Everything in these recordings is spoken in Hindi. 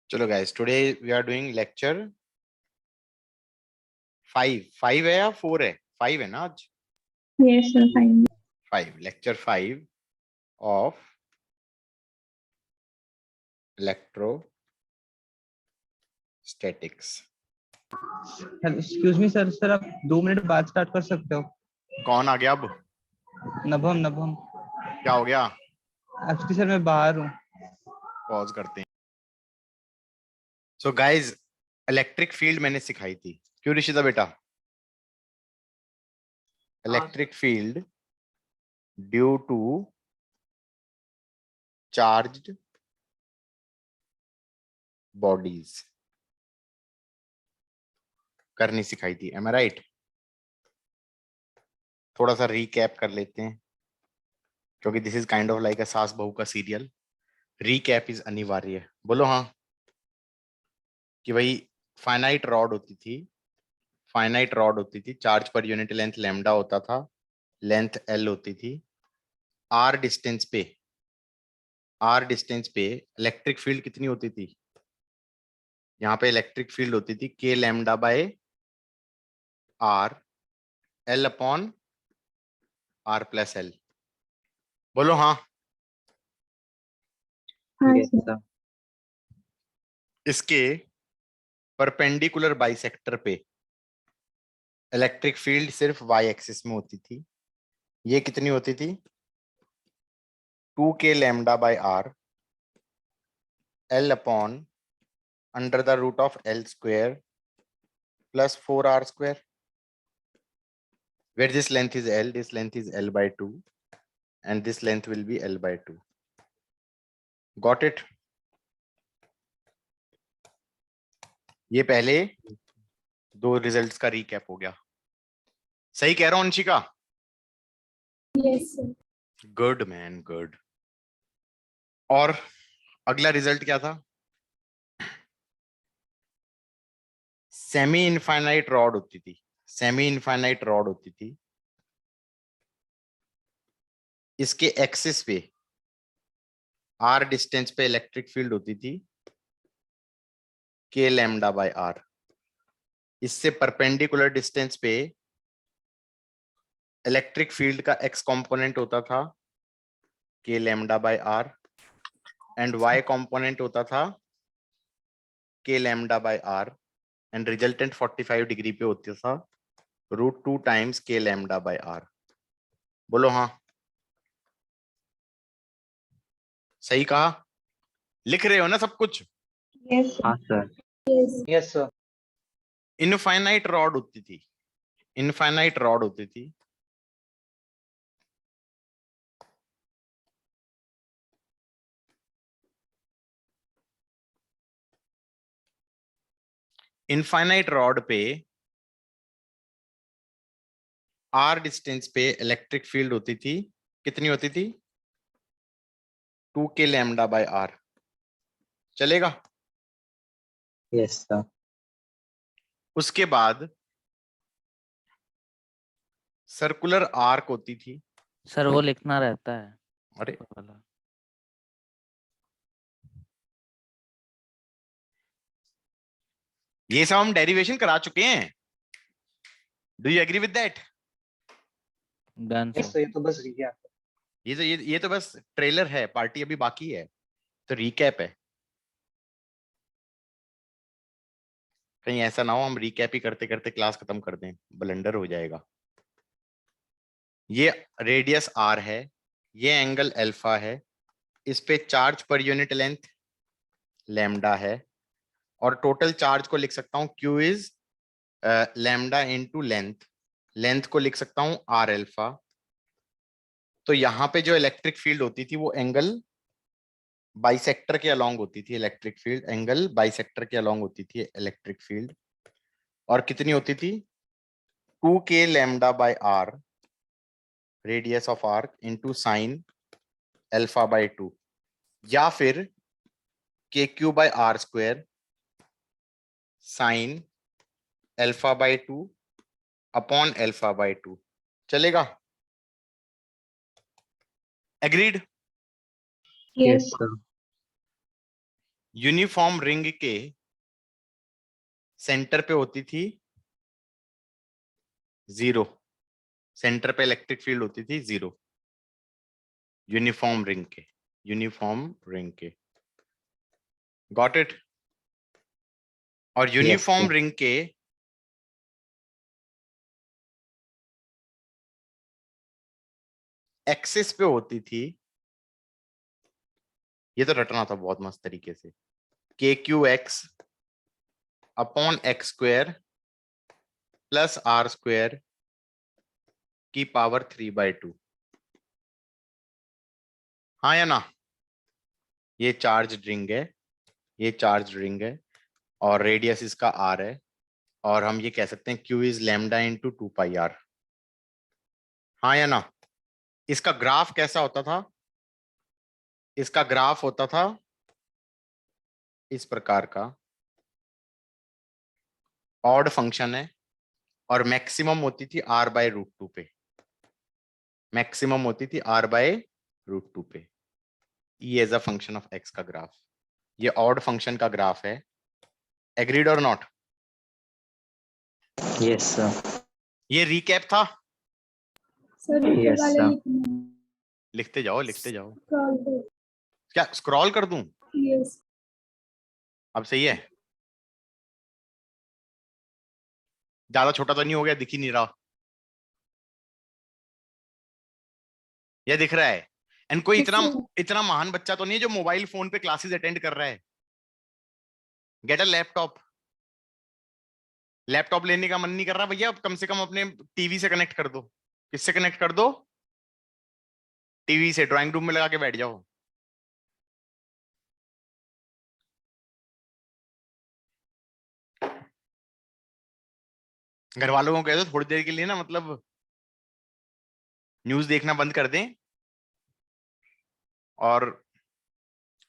चलो guys, today we are doing lecture 5 है या 4 है? 5 है ना आज? Yes, sir, fine. 5, lecture 5 of electrostatics. Excuse me sir, आप 2 मिनट बाद स्टार्ट कर सकते हो? कौन आ गया अब? नभम। क्या हो गया? एक्चुअली सर मैं बाहर हूँ। पॉज करते हैं। सो गाइस, इलेक्ट्रिक फील्ड मैंने सिखाई थी, क्यों ऋषिता बेटा? Electric field due to charged bodies करनी सिखाई थी। Am I right? थोड़ा सा रीकैप कर लेते हैं, क्योंकि this is kind of like a सास बहू का सीरियल। रीकैप इज अनिवार्य। बोलो हाँ। कि भाई फाइनाइट रॉड होती थी, charge per unit length lambda होता था, लेंथ एल होती थी। आर डिस्टेंस पे इलेक्ट्रिक फील्ड कितनी होती थी? यहाँ पे इलेक्ट्रिक फील्ड होती थी K lambda by R, L upon R plus L. बोलो हाँ। Yes, sir. इसके परपेंडिकुलर बाइसेक्टर पे इलेक्ट्रिक फील्ड सिर्फ वाई एक्सिस में होती थी। ये कितनी होती थी? 2k lambda by R, L upon under the root of L square plus 4r square, where this length is L by 2 and this length will be L by 2. Got it? ये पहले दो रिजल्ट्स का रीकैप हो गया। सही कह रहा हूं Anshika? Yes, sir. Good man, good. और अगला रिजल्ट क्या था? सेमी इनफाइनाइट रॉड होती थी। इसके एक्सिस पे आर डिस्टेंस पे इलेक्ट्रिक फील्ड होती थी के लैम्डा बाय आर। इससे परपेंडिकुलर डिस्टेंस पे इलेक्ट्रिक फील्ड का एक्स कंपोनेंट होता था K lambda by R and Y component होता था K lambda by R, and resultant 45 degree पे होता था √2 टाइम्स के लैम्डा बाय आर। बोलो हाँ। सही कहा? लिख रहे हो ना सब कुछ? Yes, sir. हाँ sir. Yes. Yes sir. Infinite rod होती थी। इनफाइनाइट रॉड पे आर डिस्टेंस पे इलेक्ट्रिक फील्ड होती थी। कितनी होती थी? 2k lambda by R. चलेगा? Yes sir. उसके बाद सर्कुलर आर्क होती थी। सर वो लिखना रहता है। अरे वाला। ये सब हम डेरिवेशन करा चुके हैं। Do you agree with that? Done yes sir. Sir, ये तो बस रिकैप। ये तो बस ट्रेलर है, पार्टी अभी बाकी है, तो रीकैप है। कहीं ऐसा ना हो हम रीकैप ही करते करते क्लास खत्म कर दें, ब्लंडर हो जाएगा। ये रेडियस आर है, ये एंगल अल्फा है, इस पे charge per unit length lambda है, और टोटल चार्ज को लिख सकता हूं Q is lambda into length को लिख सकता हूं आर अल्फा। तो यहां पे जो इलेक्ट्रिक फील्ड होती थी वो एंगल बाइसेक्टर के अलोंग होती थी। एंगल बाइसेक्टर के अलोंग होती थी इलेक्ट्रिक फील्ड। और कितनी होती थी? 2k lambda by R, radius of arc, into sine alpha by 2, या फिर K Q by R square sine alpha by 2 upon alpha by 2। चलेगा? Agreed? Yes. Sir. Uniform ring के सेंटर पे होती थी 0, सेंटर पे इलेक्ट्रिक फील्ड होती थी 0, यूनिफॉर्म रिंग के गॉट इट। और यूनिफॉर्म sir. रिंग के एक्सिस पे होती थी, ये तो रटना था बहुत मस्त तरीके से, K Q x upon x square plus are square की पावर 3/2। हाँ या ना? ये चार्ज रिंग है, ये चार्ज रिंग है और रेडियस इसका आर है, और हम ये कह सकते हैं Q is lambda into 2πr। हाँ या ना? इसका ग्राफ कैसा होता था? इसका ग्राफ होता था इस प्रकार का, ऑड फंक्शन है और मैक्सिमम होती थी r/√2 पे, मैक्सिमम होती थी r/√2 पे। e as a function of x का ग्राफ, ये ऑड फंक्शन का ग्राफ है। एग्रीड और नॉट? Yes, sir. ये रिकैप था, सर ऊपर Yes, वाले sir. लिखते जाओ लिखते जाओ। स्क्रॉल कर। क्या स्क्रॉल कर दूं? यस अब सही है? ज्यादा छोटा तो नहीं हो गया, दिख ही नहीं रहा? ये दिख रहा है? एंड कोई इतना इतना महान बच्चा तो नहीं है जो मोबाइल फोन पे क्लासेस अटेंड कर रहा है। Get a laptop. लैपटॉप लेने का मन नहीं कर रहा भैया, कम से कम अपने टीवी से कनेक्ट कर दो। किससे कनेक्ट कर दो? टीवी से। ड्राइंग रूम में लगा के बैठ जाओ। घर वालों को कह दो थोड़ी देर के लिए ना, मतलब न्यूज देखना बंद कर दें और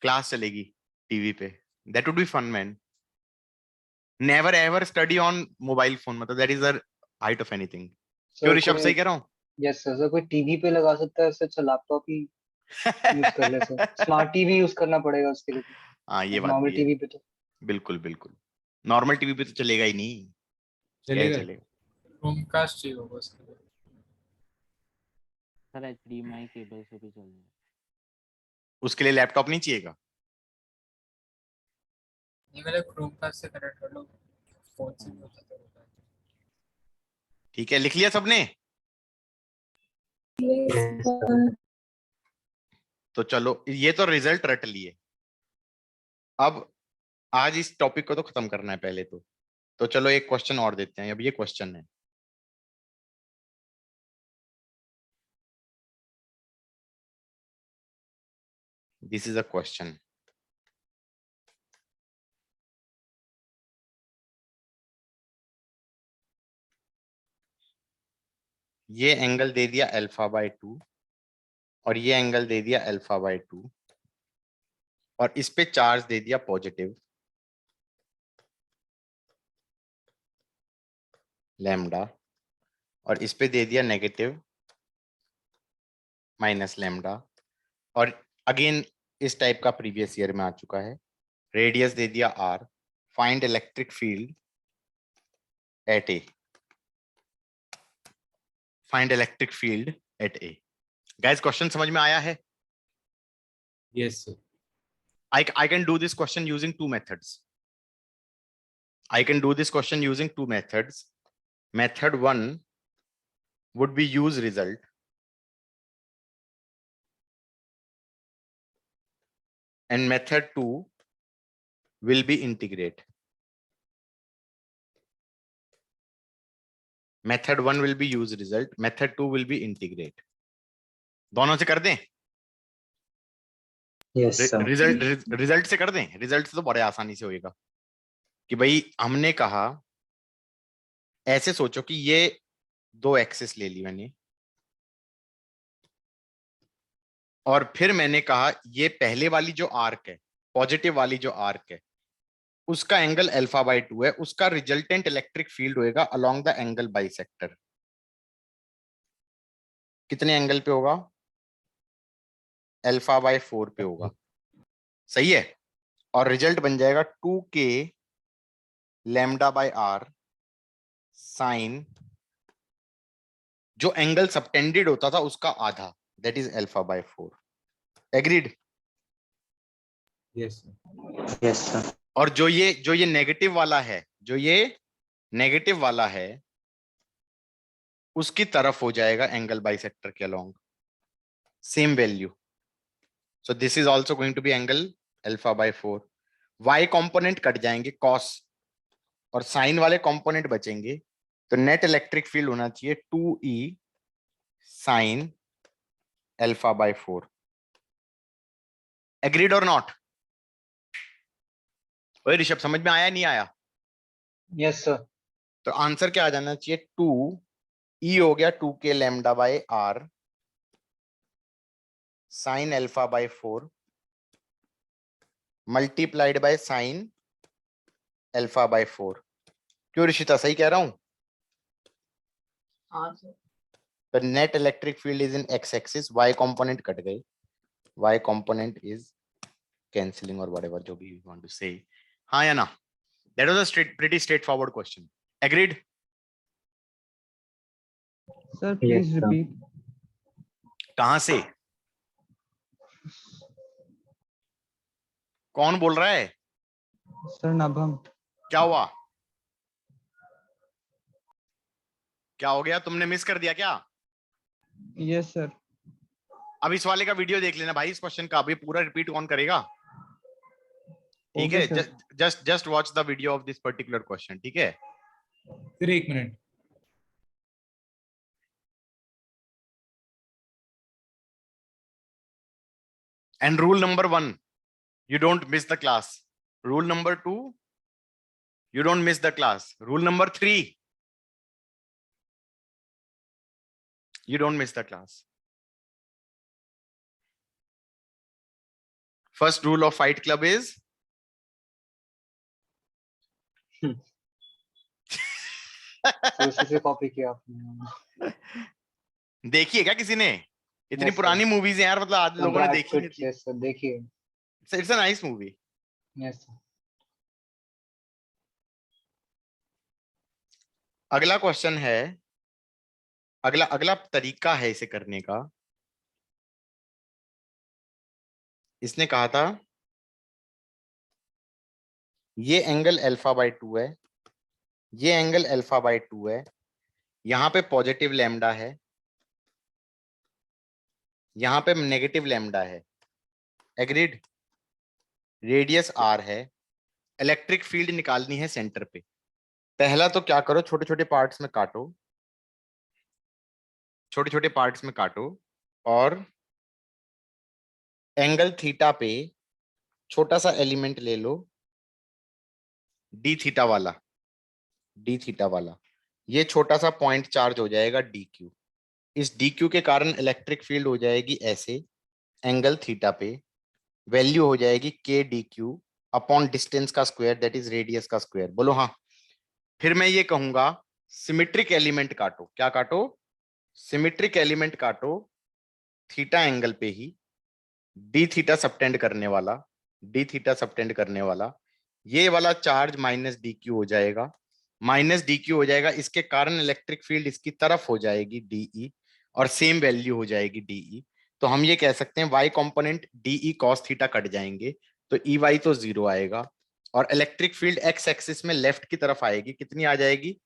क्लास चलेगी टीवी पे। That would be fun man. Never ever study on mobile phone, मतलब that is the height of anything. क्यों ऋषभ, सही कह रहा हूँ? यस सर, कोई टीवी पे लगा सकता है उससे अच्छा लैपटॉप ही यूज कर ले सर। स्मार्ट टीवी यूज करना पड़ेगा उसके लिए। हाँ ये बात नॉर्मल भी है, टीवी पे तो बिल्कुल बिल्कुल। नॉर्मल टीवी पे तो चलेगा ही नहीं, चलेगा, चलेगा। क्रोमकास्ट चाहिए होगा उसके लिए। सर HDMI केबल से भी चल जाए। उसके लिए लैपटॉप नहीं चाहिएगा? ये वाला क्रोमकास्ट से कनेक्ट कर लो, फोन से भी हो जाता है। ठीक है, लिख लिया सबने? Yes sir. तो चलो, ये तो रिजल्ट रट लिए। अब आज इस टॉपिक को तो खत्म करना है पहले तो चलो एक क्वेश्चन और देते हैं। अब ये क्वेश्चन है, दिस इज अ क्वेश्चन। ये एंगल दे दिया α/2 और ये एंगल दे दिया α/2 और इस पे चार्ज दे दिया पॉजिटिव लैम्डा और इस पे दे दिया नेगेटिव माइनस लैम्डा। और अगेन इस टाइप का प्रीवियस ईयर में आ चुका है। रेडियस दे दिया r। Find electric field at A. Find electric field at A. Guys question समझ में आया है? Yes sir. I can do this question using two methods. I can do this question using two methods. Method 1 would be use result. And method 2 will be integrate. Method 1 will be use result. Method 2 will be integrate. दोनों से कर दें? Yes, sir. रिजल्ट से कर दें? रिजल्ट से तो बड़े आसानी से होएगा कि भाई हमने कहा, ऐसे सोचो कि ये दो एक्सिस ले ली मैंने और फिर मैंने कहा ये पहले वाली जो आर्क है, पॉजिटिव वाली जो आर्क है, उसका एंगल α/2 है, उसका रिजल्टेंट इलेक्ट्रिक फील्ड होएगा अलोंग द एंगल बाइसेक्टर। कितने एंगल पे होगा? α/4 पे होगा। सही है? और रिजल्ट बन जाएगा 2k lambda by R sine, जो एंगल सबटेंडेड होता था उसका आधा, that is alpha by 4। Agreed? Yes yes sir. और जो ये नेगेटिव वाला है, जो ये नेगेटिव वाला है उसकी तरफ हो जाएगा एंगल बाइसेक्टर के along, same value. So this is also going to be angle alpha by 4। Y component cut जाएंगे कॉस, और साइन वाले कॉम्पोनेंट बचेंगे, तो नेट इलेक्ट्रिक फील्ड होना चाहिए 2e sine alpha by 4। Agreed और नॉट? ओए ऋषभ, समझ में आया नहीं आया? Yes sir. तो आंसर क्या आ जाना चाहिए, 2e हो गया 2k lambda by R sine alpha by 4 multiplied by sine alpha by 4। क्यों ऋषिता, सही कह रहा हूं? हाँ sir. The net electric field is in x-axis, y component cut गए, y component is cancelling or whatever जो भी you want to say. हाँ या ना? That was a pretty straightforward question. Agreed? Sir, please sir. repeat. कहाँ से? कौन बोल रहा है? Sir, Nabham. क्या हुआ? क्या हो गया? तुमने मिस कर दिया क्या? Yes, sir. अब इस वाले का वीडियो देख लेना भाई, इस क्वेश्चन का अभी पूरा रिपीट कौन करेगा? ठीक Okay, है, sir. Just watch the video of this particular question, ठीक है? फिर 1 minute. And rule number 1, you don't miss the class. Rule number 2, you don't miss the class. Rule number 3, you don't miss the class. First rule of Fight Club is उसी से कॉपी किया आपने। देखिए क्या किसी ने? इतनी Yes, sir. पुरानी मूवीज है यार, मतलब आज लोगों ने Brad देखी नहीं Pitt, थी। yes sir, देखिए। It's a nice movie. Yes sir. अगला क्वेश्चन है, अगला अगला तरीका है इसे करने का। इसने कहा था ये एंगल अल्फा बाय 2 है, ये एंगल अल्फा बाय 2 है, यहां पे पॉजिटिव लैम्डा है, यहां पे नेगेटिव लैम्डा है। एग्रीड? रेडियस आर है, इलेक्ट्रिक फील्ड निकालनी है सेंटर पे। पहला तो क्या करो, छोटे छोटे पार्ट्स में काटो, छोटे छोटे पार्ट्स में काटो, और एंगल थीटा पे छोटा सा एलिमेंट ले लो, डी थीटा वाला, डी थीटा वाला। ये छोटा सा पॉइंट चार्ज हो जाएगा डी क्यू। इस डी क्यू के कारण इलेक्ट्रिक फील्ड हो जाएगी ऐसे एंगल थीटा पे, वैल्यू हो जाएगी के डी क्यू अपॉन डिस्टेंस का स्क्वायर, दैट इज रेडियस का स्क्वायर। बोलो हाँ। फिर मैं ये कहूंगा सिमेट्रिक एलिमेंट काटो। क्या काटो? सिमेट्रिक एलिमेंट काटो थीटा एंगल पे ही, डी थीटा सबटेंड करने वाला, डी थीटा सबटेंड करने वाला। ये वाला चार्ज माइनस डी क्यू हो जाएगा, माइनस डी क्यू हो जाएगा, इसके कारण इलेक्ट्रिक फील्ड इसकी तरफ हो जाएगी डीई, और सेम वैल्यू हो जाएगी डीई। तो हम ये कह सकते हैं Y component DE cos theta cut जाएंगे, तो ई वाई तो 0 आएगा, और इलेक्ट्रिक फील्ड एक्स एक्सिस में लेफ्ट की तरफ आएगी। कितनी आ जाएगी?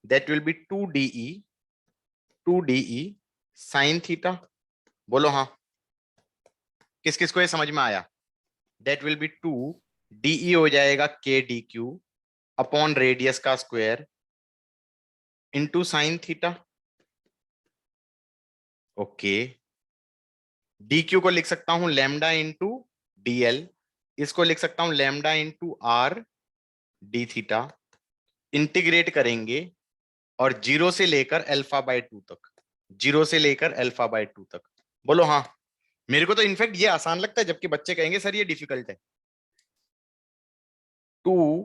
That will be 2 DE sine theta. बोलो हाँ। किस किस को ये समझ में आया? दैट विल बी 2 डीई हो जाएगा के डी क्यू अपॉन रेडियस का square into sine theta. Okay, D q को लिख सकता हूं लैम्डा इंटू डीएल, इसको लिख सकता हूं lambda into R D theta. Integrate करेंगे और 0 से लेकर अल्फा बाय 2 तक, 0 से लेकर अल्फा बाय 2 तक। बोलो हाँ। मेरे को तो इनफैक्ट ये आसान लगता है, जबकि बच्चे कहेंगे सर ये डिफिकल्ट है। 2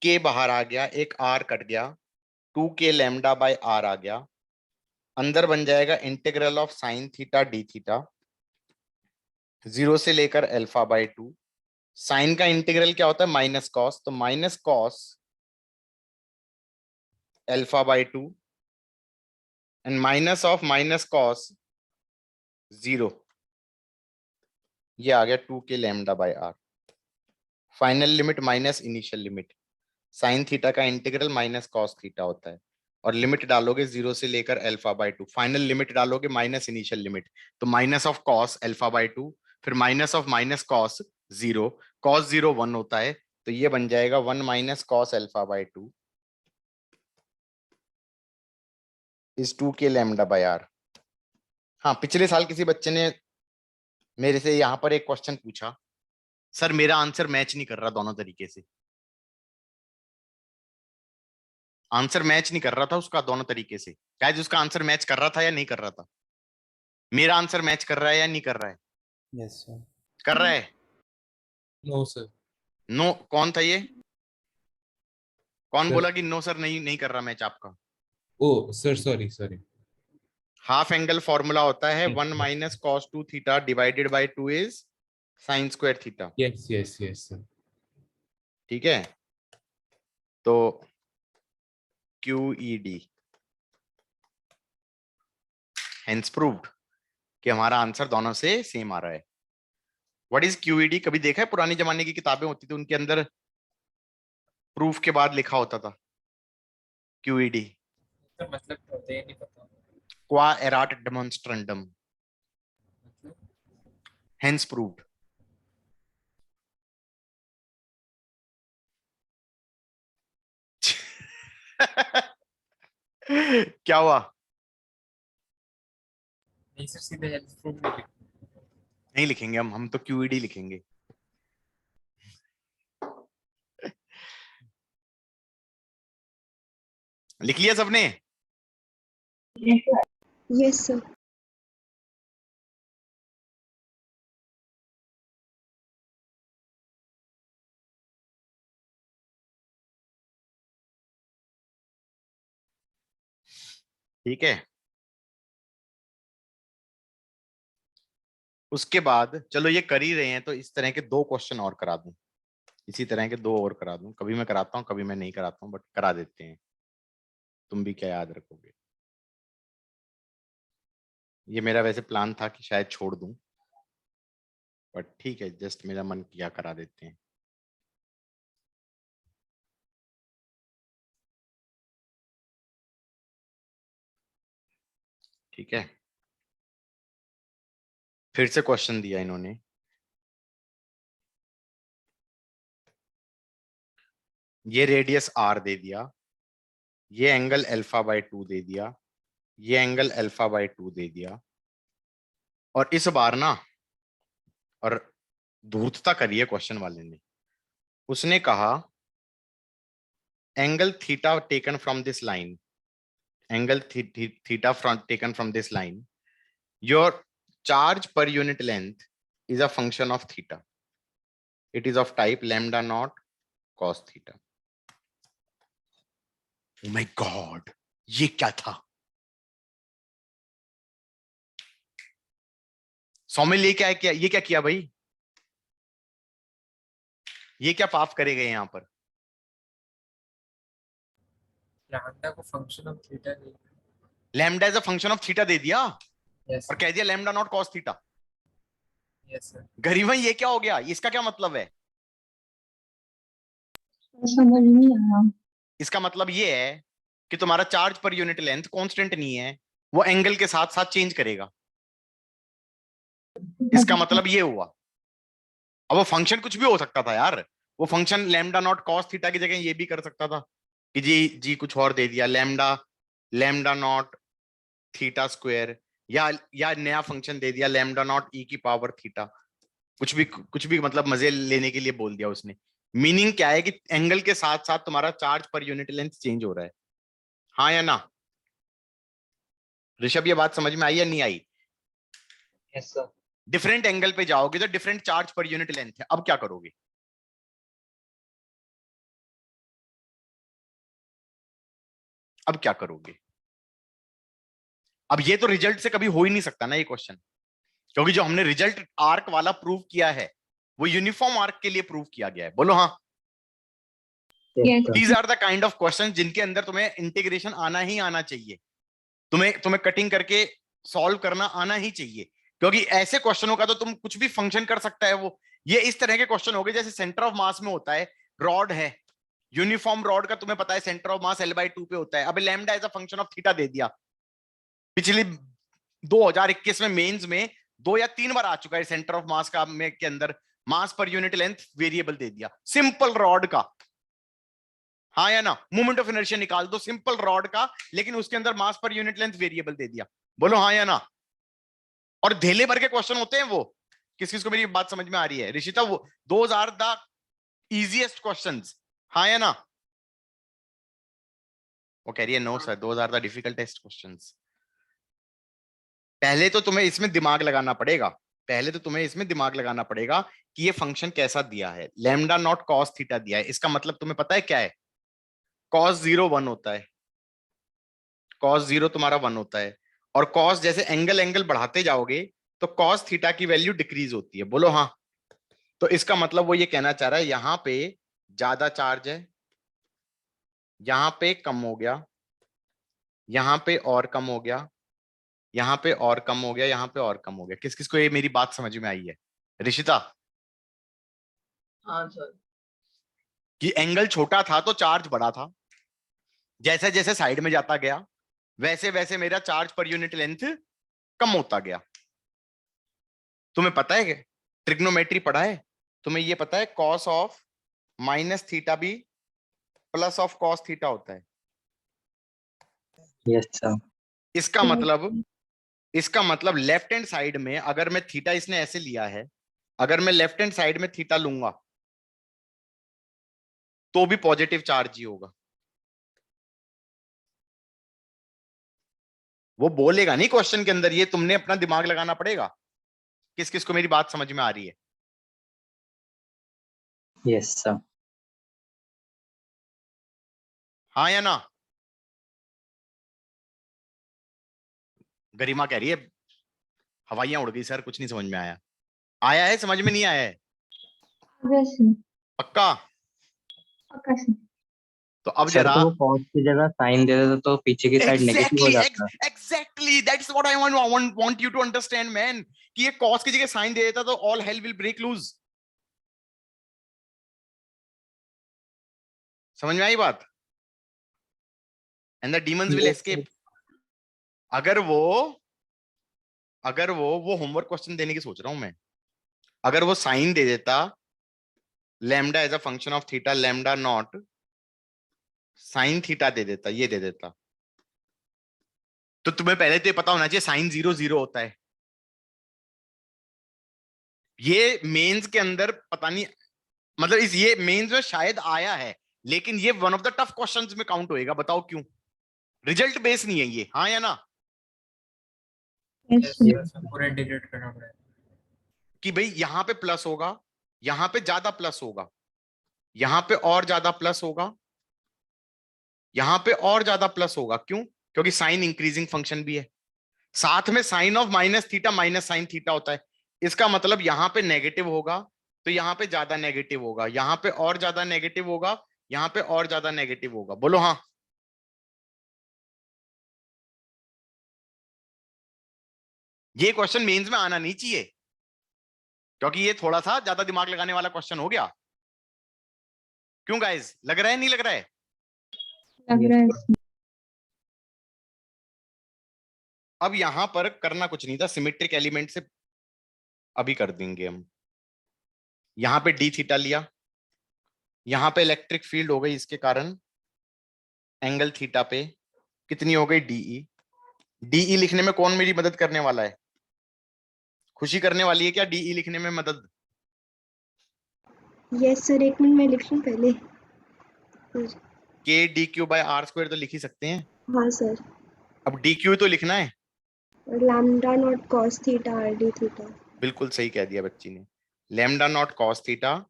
के बाहर आ गया, एक आर कट गया, 2 के लैम्डा बाय आर आ गया, अंदर बन जाएगा integral of sine theta D theta, 0 से लेकर अल्फा बाय 2, साइन का इंटीग्रल क्या होता है? माइनस कॉस, तो minus cos alpha by 2 and minus of minus cos 0, ये आ गया 2 K lambda by R. Final limit minus initial limit, sine theta का इंटीग्रल माइनस कॉस थीटा होता है, और लिमिट डालोगे 0 से लेकर अल्फा बाय 2, फाइनल लिमिट डालोगे माइनस इनिशियल लिमिट, तो minus of cos alpha by 2, फिर minus of minus cos 0, cos 0 1 होता है, तो ये बन जाएगा 1 minus cos alpha by 2 is 2 K lambda by are. हाँ, पिछले साल किसी बच्चे ने मेरे से यहाँ पर एक क्वेश्चन पूछा, सर मेरा आंसर मैच नहीं कर रहा दोनों तरीके से, आंसर मैच नहीं कर रहा था उसका दोनों तरीके से। क्या उसका आंसर मैच कर रहा था या नहीं कर रहा था? मेरा आंसर मैच कर रहा है या नहीं कर रहा है? Yes sir. कर रहा है? No sir. नो, कौन था ये? कौन सर। बोला कि नो सर नहीं नहीं कर रहा मैच आपका? Oh sir, sorry sorry. Half angle formula होता है 1 minus cos 2 theta divided by 2 is sine square theta. Yes yes yes sir. ठीक है, तो QED हेंस प्रूव्ड कि हमारा आंसर दोनों से सेम आ रहा है। What is QED? कभी देखा है? पुरानी जमाने की किताबें होती थी उनके अंदर प्रूफ के बाद लिखा होता था QED, सर मतलब होते ही नहीं पता। qua erat demonstrandum, मतलब hence proved। क्या हुआ? नहीं सर, सीधे हेल्थ प्रूफ नहीं लिखा। नहीं लिखेंगे हम तो QED लिखेंगे। लिख लिया सबने? Yes, sir. ठीक है, उसके बाद चलो ये कर ही रहे हैं तो इस तरह के 2 क्वेश्चन और करा दूं, इसी तरह के 2 और करा दूं। कभी मैं कराता हूँ कभी मैं नहीं कराता हूँ, बट करा देते हैं, तुम भी क्या याद रखोगे। ये मेरा वैसे प्लान था कि शायद छोड़ दूं, बट ठीक है, जस्ट मेरा मन किया करा देते हैं। ठीक है, फिर से क्वेश्चन दिया इन्होंने, ये रेडियस r दे दिया, ये एंगल अल्फा बाय 2 दे दिया, ये एंगल अल्फा बाय 2 दे दिया, और इस बार ना, और धूर्तता करी है क्वेश्चन वाले ने, उसने कहा angle theta taken from this line, angle theta from taken from this line, your charge per unit length is a function of theta, it is of type lambda not cos theta. Oh my God, ये क्या था? सौमिल ये क्या है? ये क्या किया भाई? ये क्या पाप करे गए यहाँ पर? लैम्डा को फंक्शन ऑफ थीटा नहीं। Lambda is a function of theta दे दिया यस और कह दिया lambda not cos theta. Yes sir. गरीब ये क्या हो गया? इसका क्या मतलब है? समझ नहीं आया। इसका मतलब ये है कि तुम्हारा charge per unit length constant नहीं है, वो एंगल के साथ साथ चेंज करेगा। इसका मतलब ये हुआ। अब वो फंक्शन कुछ भी हो सकता था यार, वो function lambda not cos theta की जगह ये भी कर सकता था कि जी कुछ और दे दिया, लैम्डा नॉट थीटा स्क्वायर, या नया फंक्शन दे दिया लैम्डा नॉट ई की पावर थीटा। कुछ भी मतलब मजे लेने के लिए बोल दिया उसने। मीनिंग क्या है कि एंगल के साथ साथ तुम्हारा charge per unit length change हो रहा है। हाँ या ना? ऋषभ ये बात समझ में आई या नहीं आई? Yes sir. डिफरेंट एंगल पे जाओगे तो different charge per unit length है, अब क्या करोगे? अब क्या करोगे? अब ये तो रिजल्ट से कभी हो ही नहीं सकता ना ये क्वेश्चन, क्योंकि जो हमने रिजल्ट आर्क वाला प्रूव किया है वो यूनिफॉर्म आर्क के लिए प्रूव किया गया है। बोलो हाँ। Yes. These are the kind of question जिनके अंदर तुम्हें इंटीग्रेशन आना ही आना चाहिए, तुम्हें कटिंग करके सॉल्व करना आना ही चाहिए, क्योंकि ऐसे क्वेश्चनों का तो तुम कुछ भी फंक्शन कर सकता है वो। ये इस तरह के क्वेश्चन हो गए जैसे सेंटर ऑफ मास में होता है, रॉड है, यूनिफॉर्म रॉड का तुम्हें पता है सेंटर ऑफ मास L/2 पे होता है। अब lambda as a function of theta दे दिया। पिछली 2021 में मेंस में 2 या 3 बार आ चुका है सेंटर ऑफ मास का में के अंदर मास पर यूनिट लेंथ वेरिएबल दे दिया सिंपल रॉड का, हाँ या ना। मोमेंट ऑफ इनर्शिया निकाल दो सिंपल रॉड का, लेकिन उसके अंदर मास पर यूनिट लेंथ वेरिएबल दे दिया। बोलो हाँ या ना। और धेले भर के क्वेश्चन होते हैं वो। किस किस को मेरी बात समझ में आ रही है? ऋषिता, वो those are the easiest questions, हाँ या ना। वो कह रही है no sir, those are the difficultest questions. पहले तो तुम्हें इसमें दिमाग लगाना पड़ेगा, कि ये फंक्शन कैसा दिया है। लैम्डा नॉट कॉस थीटा दिया है, इसका मतलब तुम्हें पता है क्या है? कॉस 0 1 होता है, कॉस 0 तुम्हारा 1 होता है, और कॉस जैसे एंगल बढ़ाते जाओगे तो कॉस थीटा की वैल्यू डिक्रीज होती है। बोलो हाँ। तो इसका मतलब वो ये कहना चाह रहा है यहां पे ज्यादा चार्ज है, यहां पे कम हो गया, यहां पे और कम हो गया, यहां पे और कम हो गया, यहां पे और कम हो गया। किस किस को ये मेरी बात समझ में आई है? ऋषिता, हाँ सर। कि एंगल छोटा था तो चार्ज बड़ा था, जैसे जैसे साइड में जाता गया वैसे वैसे मेरा चार्ज पर यूनिट लेंथ कम होता गया। तुम्हें पता है ट्रिग्नोमेट्री पढ़ा है? तुम्हें ये पता है कॉस ऑफ माइनस थीटा भी प्लस ऑफ कॉस थीटा होता है। Yes sir. इसका मतलब लेफ्ट हैंड साइड में अगर मैं थीटा, इसने ऐसे लिया है, अगर मैं लेफ्ट हैंड साइड में थीटा लूंगा तो भी पॉजिटिव चार्ज ही होगा। वो बोलेगा नहीं क्वेश्चन के अंदर, ये तुमने अपना दिमाग लगाना पड़ेगा। किस किस को मेरी बात समझ में आ रही है? Yes sir. हाँ या ना। गरिमा कह रही है हवाइयां उड़ गई सर, कुछ नहीं समझ में आया। आया है, समझ में नहीं आया है? Yes, sir. पक्का? Okay, sir. तो अब सर जरा तो वो कॉस की जगह साइन दे देता तो पीछे की साइड नेगेटिव हो जाता। Exactly that's what I want you to understand man, कि ये कॉस की जगह साइन दे देता तो all hell will break loose. समझ में आई बात? And the demons will escape. अगर वो होमवर्क क्वेश्चन देने की सोच रहा हूं मैं, अगर वो साइन दे देता lambda as a function of theta lambda not sine theta दे देता, ये दे देता, तो तुम्हें पहले तो ये पता होना चाहिए साइन 0 0 होता है। ये मेंस के अंदर पता नहीं, मतलब ये मेंस में शायद आया है, लेकिन ये one of the tough questions में काउंट होएगा। बताओ क्यों? रिजल्ट बेस नहीं है ये, हाँ या ना। Yes, sir. पूरा डिलीट करना पड़ेगा कि भाई यहां पे प्लस होगा, यहां पे ज्यादा प्लस होगा, यहां पे और ज्यादा प्लस होगा, यहां पे और ज्यादा प्लस होगा। क्यों? क्योंकि साइन इंक्रीजिंग फंक्शन भी है, साथ में sine of minus theta minus sine theta होता है। इसका मतलब यहां पे नेगेटिव होगा तो यहां पे ज्यादा नेगेटिव होगा, यहां पे और ज्यादा नेगेटिव होगा, यहां पे और ज्यादा नेगेटिव होगा। बोलो हाँ। ये क्वेश्चन मेंस में आना नहीं चाहिए, क्योंकि ये थोड़ा सा ज्यादा दिमाग लगाने वाला क्वेश्चन हो गया। क्यों गाइस, लग रहा है नहीं लग रहा है? लग रहा है sir. अब यहां पर करना कुछ नहीं था, सिमेट्रिक एलिमेंट से अभी कर देंगे हम। यहां पे डी थीटा लिया, यहां पे इलेक्ट्रिक फील्ड हो गई, इसके कारण एंगल थीटा पे कितनी हो गई? डीई। डीई लिखने में कौन मेरी मदद करने वाला है? खुशी करने वाली है क्या डीई लिखने में मदद? Yes, sir. एक मिनट मैं लिख रही हूँ पहले. K D Q by R square तो लिख ही सकते हैं। हाँ सर. अब डी क्यू तो लिखना है। Lambda not cos theta are D theta. बिल्कुल सही कह दिया बच्ची ने, lambda not cos theta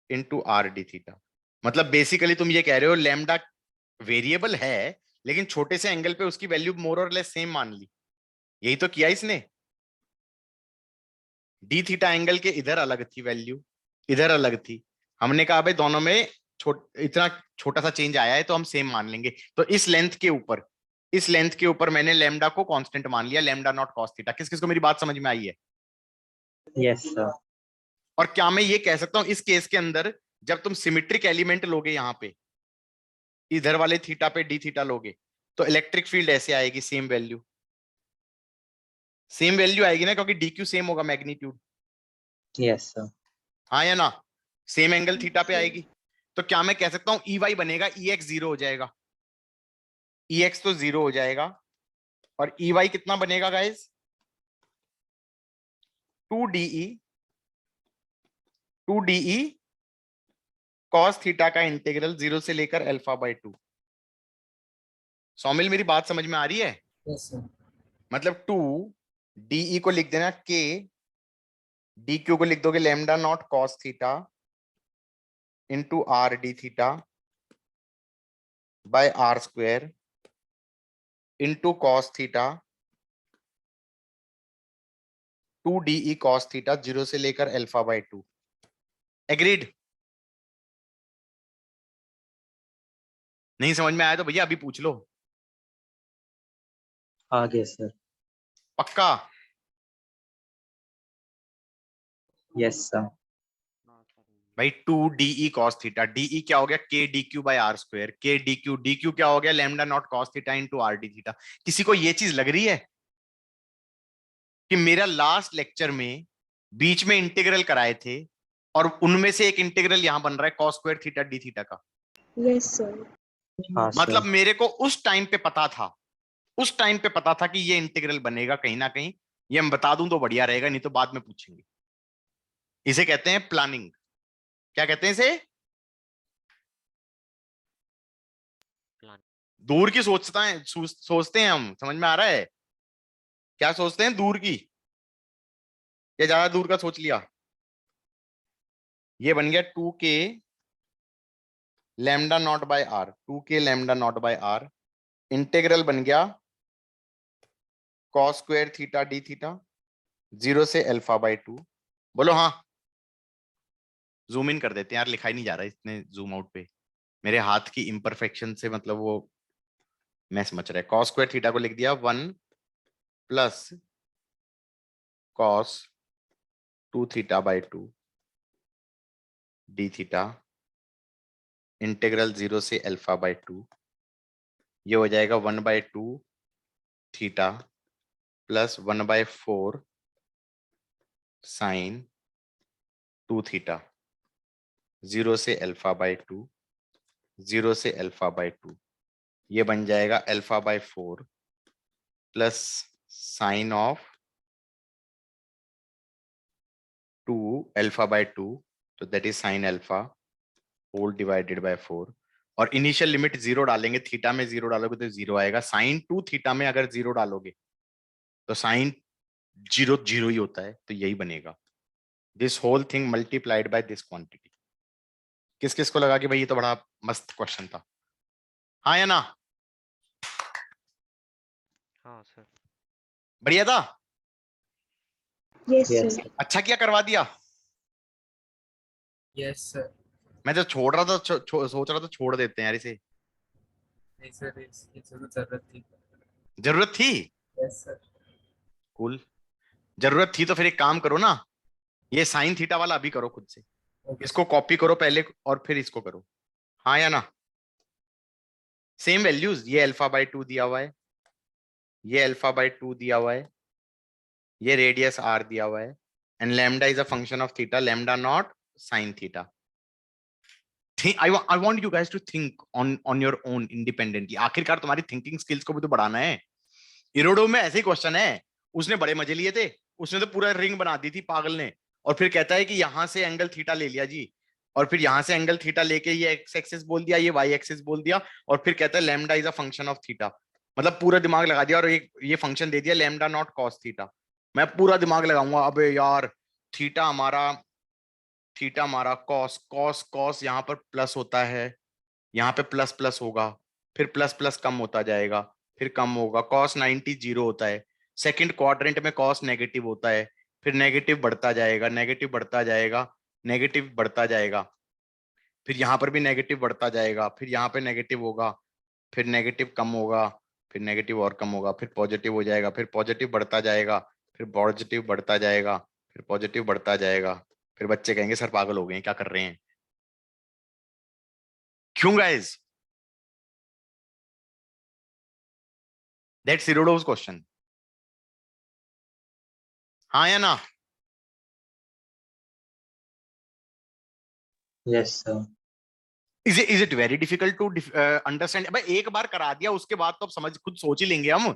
into are D theta. मतलब बेसिकली तुम ये कह रहे हो लैम्डा वेरिएबल है, लेकिन छोटे से एंगल पे उसकी वैल्यू मोर और लेस सेम मान ली। यही तो किया इसने। डी थीटा एंगल के इधर अलग थी वैल्यू, इधर अलग थी। हमने कहा भाई दोनों में इतना छोटा सा चेंज आया है तो हम सेम मान लेंगे। तो इस लेंथ के ऊपर मैंने लेमडा को कांस्टेंट मान लिया, लेमडा नॉट कॉस थीटा। किस किस को मेरी बात समझ में आई है? Yes sir. और क्या मैं ये कह सकता हूं इस केस के अंदर जब तुम सिमेट्रिक एलिमेंट लोगे, यहां पे इधर वाले थीटा पे डी थीटा लोगे, तो इलेक्ट्रिक फील्ड ऐसे आएगी, सेम वैल्यू आएगी ना, क्योंकि डी क्यू सेम होगा मैग्नीट्यूड। Yes sir. हाँ या ना? सेम एंगल थीटा पे आएगी। तो क्या मैं कह सकता हूं ई वाई बनेगा, ई एक्स जीरो हो जाएगा, ई एक्स तो जीरो हो जाएगा, और ई वाई कितना बनेगा गाइस? 2 DE कॉस थीटा का इंटीग्रल 0 से लेकर अल्फा बाय 2। सौमिल मेरी बात समझ में आ रही है? Yes sir. मतलब 2 DE को लिख देना k, डी क्यू को लिख दोगे lambda nought cos theta into R D theta by R square into cos theta 2 DE cos theta 0 से लेकर अल्फा बाय 2। एग्रीड? नहीं समझ में आया तो भैया अभी पूछ लो। आगे सर। पक्का? Yes sir. भाई 2 DE कॉस थीटा, DE क्या हो गया? k D Q by R square, k D Q क्या हो गया? Lambda nought cos theta into R D theta. किसी को ये चीज लग रही है कि मेरा लास्ट लेक्चर में बीच में इंटीग्रल कराए थे और उनमें से एक इंटीग्रल यहां बन रहा है cos square theta D theta का? Yes, sir. हाँ मतलब सर। मेरे को उस टाइम पे पता था कि ये इंटीग्रल बनेगा कहीं ना कहीं। ये मैं बता दूं तो बढ़िया रहेगा, नहीं तो बाद में पूछेंगे। इसे कहते हैं प्लानिंग। क्या कहते हैं इसे? दूर की सोचते हैं हम। समझ में आ रहा है? क्या सोचते हैं? दूर की, या ज्यादा दूर का सोच लिया? ये बन गया 2k lambda nought by are, 2k lambda nought by R. Integral बन गया cos square theta D theta 0 से अल्फा बाय 2। बोलो हाँ। जूम इन कर देते हैं यार, लिखा ही नहीं जा रहा इतने जूम आउट पे। मेरे हाथ की इम्परफेक्शन से मतलब वो मैस मच रहा है। कॉस स्क्वायर थीटा को लिख दिया 1 plus cos 2 theta by 2 D theta integral 0 से अल्फा बाय 2। ये हो जाएगा 1 by 2 theta plus 1 by 4 sine 2 theta 0 से अल्फा बाय 2, 0 से अल्फा बाय 2। ये बन जाएगा alpha by 4 plus sine of 2 alpha by 2, तो that is sine alpha whole divided by 4। और इनिशियल लिमिट 0 डालेंगे, थीटा में 0 डालोगे तो 0 आएगा। साइन 2 थीटा में अगर 0 डालोगे तो साइन 0 0 ही होता है, तो यही बनेगा। This whole thing multiplied by this quantity. किस किस को लगा कि भाई ये तो बड़ा मस्त क्वेश्चन था? हाँ या ना? हाँ सर। बढ़िया था? Yes, yes sir. सर। अच्छा किया करवा दिया। Yes sir. मैं तो छोड़ रहा था, सोच रहा था छोड़ देते हैं यार इसे। नहीं सर, इसकी जरूरत थी। जरूरत थी? Yes sir. कूल। जरूरत थी तो फिर एक काम करो ना, ये साइन थीटा वाला अभी करो खुद से। ओके। इसको कॉपी करो पहले और फिर इसको करो। हाँ या ना? सेम वैल्यूज, ये अल्फा बाय 2 दिया हुआ है, ये अल्फा बाय 2 दिया हुआ है, ये रेडियस r दिया हुआ है, and lambda is a function of theta, lambda not sine theta. I want you guys to think on your own independently. आखिरकार तुम्हारी थिंकिंग स्किल्स को भी तो बढ़ाना है। इरोडो में ऐसे ही क्वेश्चन है, उसने बड़े मजे लिए थे। उसने तो पूरा रिंग बना दी थी पागल ने, और फिर कहता है कि यहां से एंगल थीटा ले लिया जी, और फिर यहां से एंगल थीटा लेके ये एक्स एक्सिस बोल दिया, ये वाई एक्सिस बोल दिया, और फिर कहता है lambda is a function of theta. मतलब पूरा दिमाग लगा दिया, और ये फंक्शन दे दिया लैम्डा नॉट कॉस थीटा। मैं पूरा दिमाग लगाऊंगा, अबे यार थीटा हमारा कॉस कॉस कॉस यहाँ पर प्लस होता है, यहाँ पे प्लस प्लस होगा, फिर प्लस प्लस कम होता जाएगा, फिर कम होगा। कॉस 90 0 होता है, सेकंड क्वाड्रेंट में कॉस नेगेटिव होता है, फिर नेगेटिव बढ़ता जाएगा, नेगेटिव बढ़ता जाएगा, नेगेटिव बढ़ता जाएगा, फिर यहाँ पर भी नेगेटिव बढ़ता जाएगा, फिर यहाँ पे नेगेटिव होगा, फिर नेगेटिव कम होगा, फिर नेगेटिव और कम होगा, फिर पॉजिटिव हो जाएगा, फिर पॉजिटिव बढ़ता जाएगा, फिर पॉजिटिव बढ़ता जाएगा, फिर पॉजिटिव बढ़ता जाएगा। फिर बच्चे कहेंगे सर पागल हो गए हैं, क्या कर रहे हैं? क्यों गाइस? That's Irodov's question. हाँ या ना? Yes sir. Is it very difficult to understand? भाई एक बार करा दिया उसके बाद तो अब समझ खुद सोच ही लेंगे हम।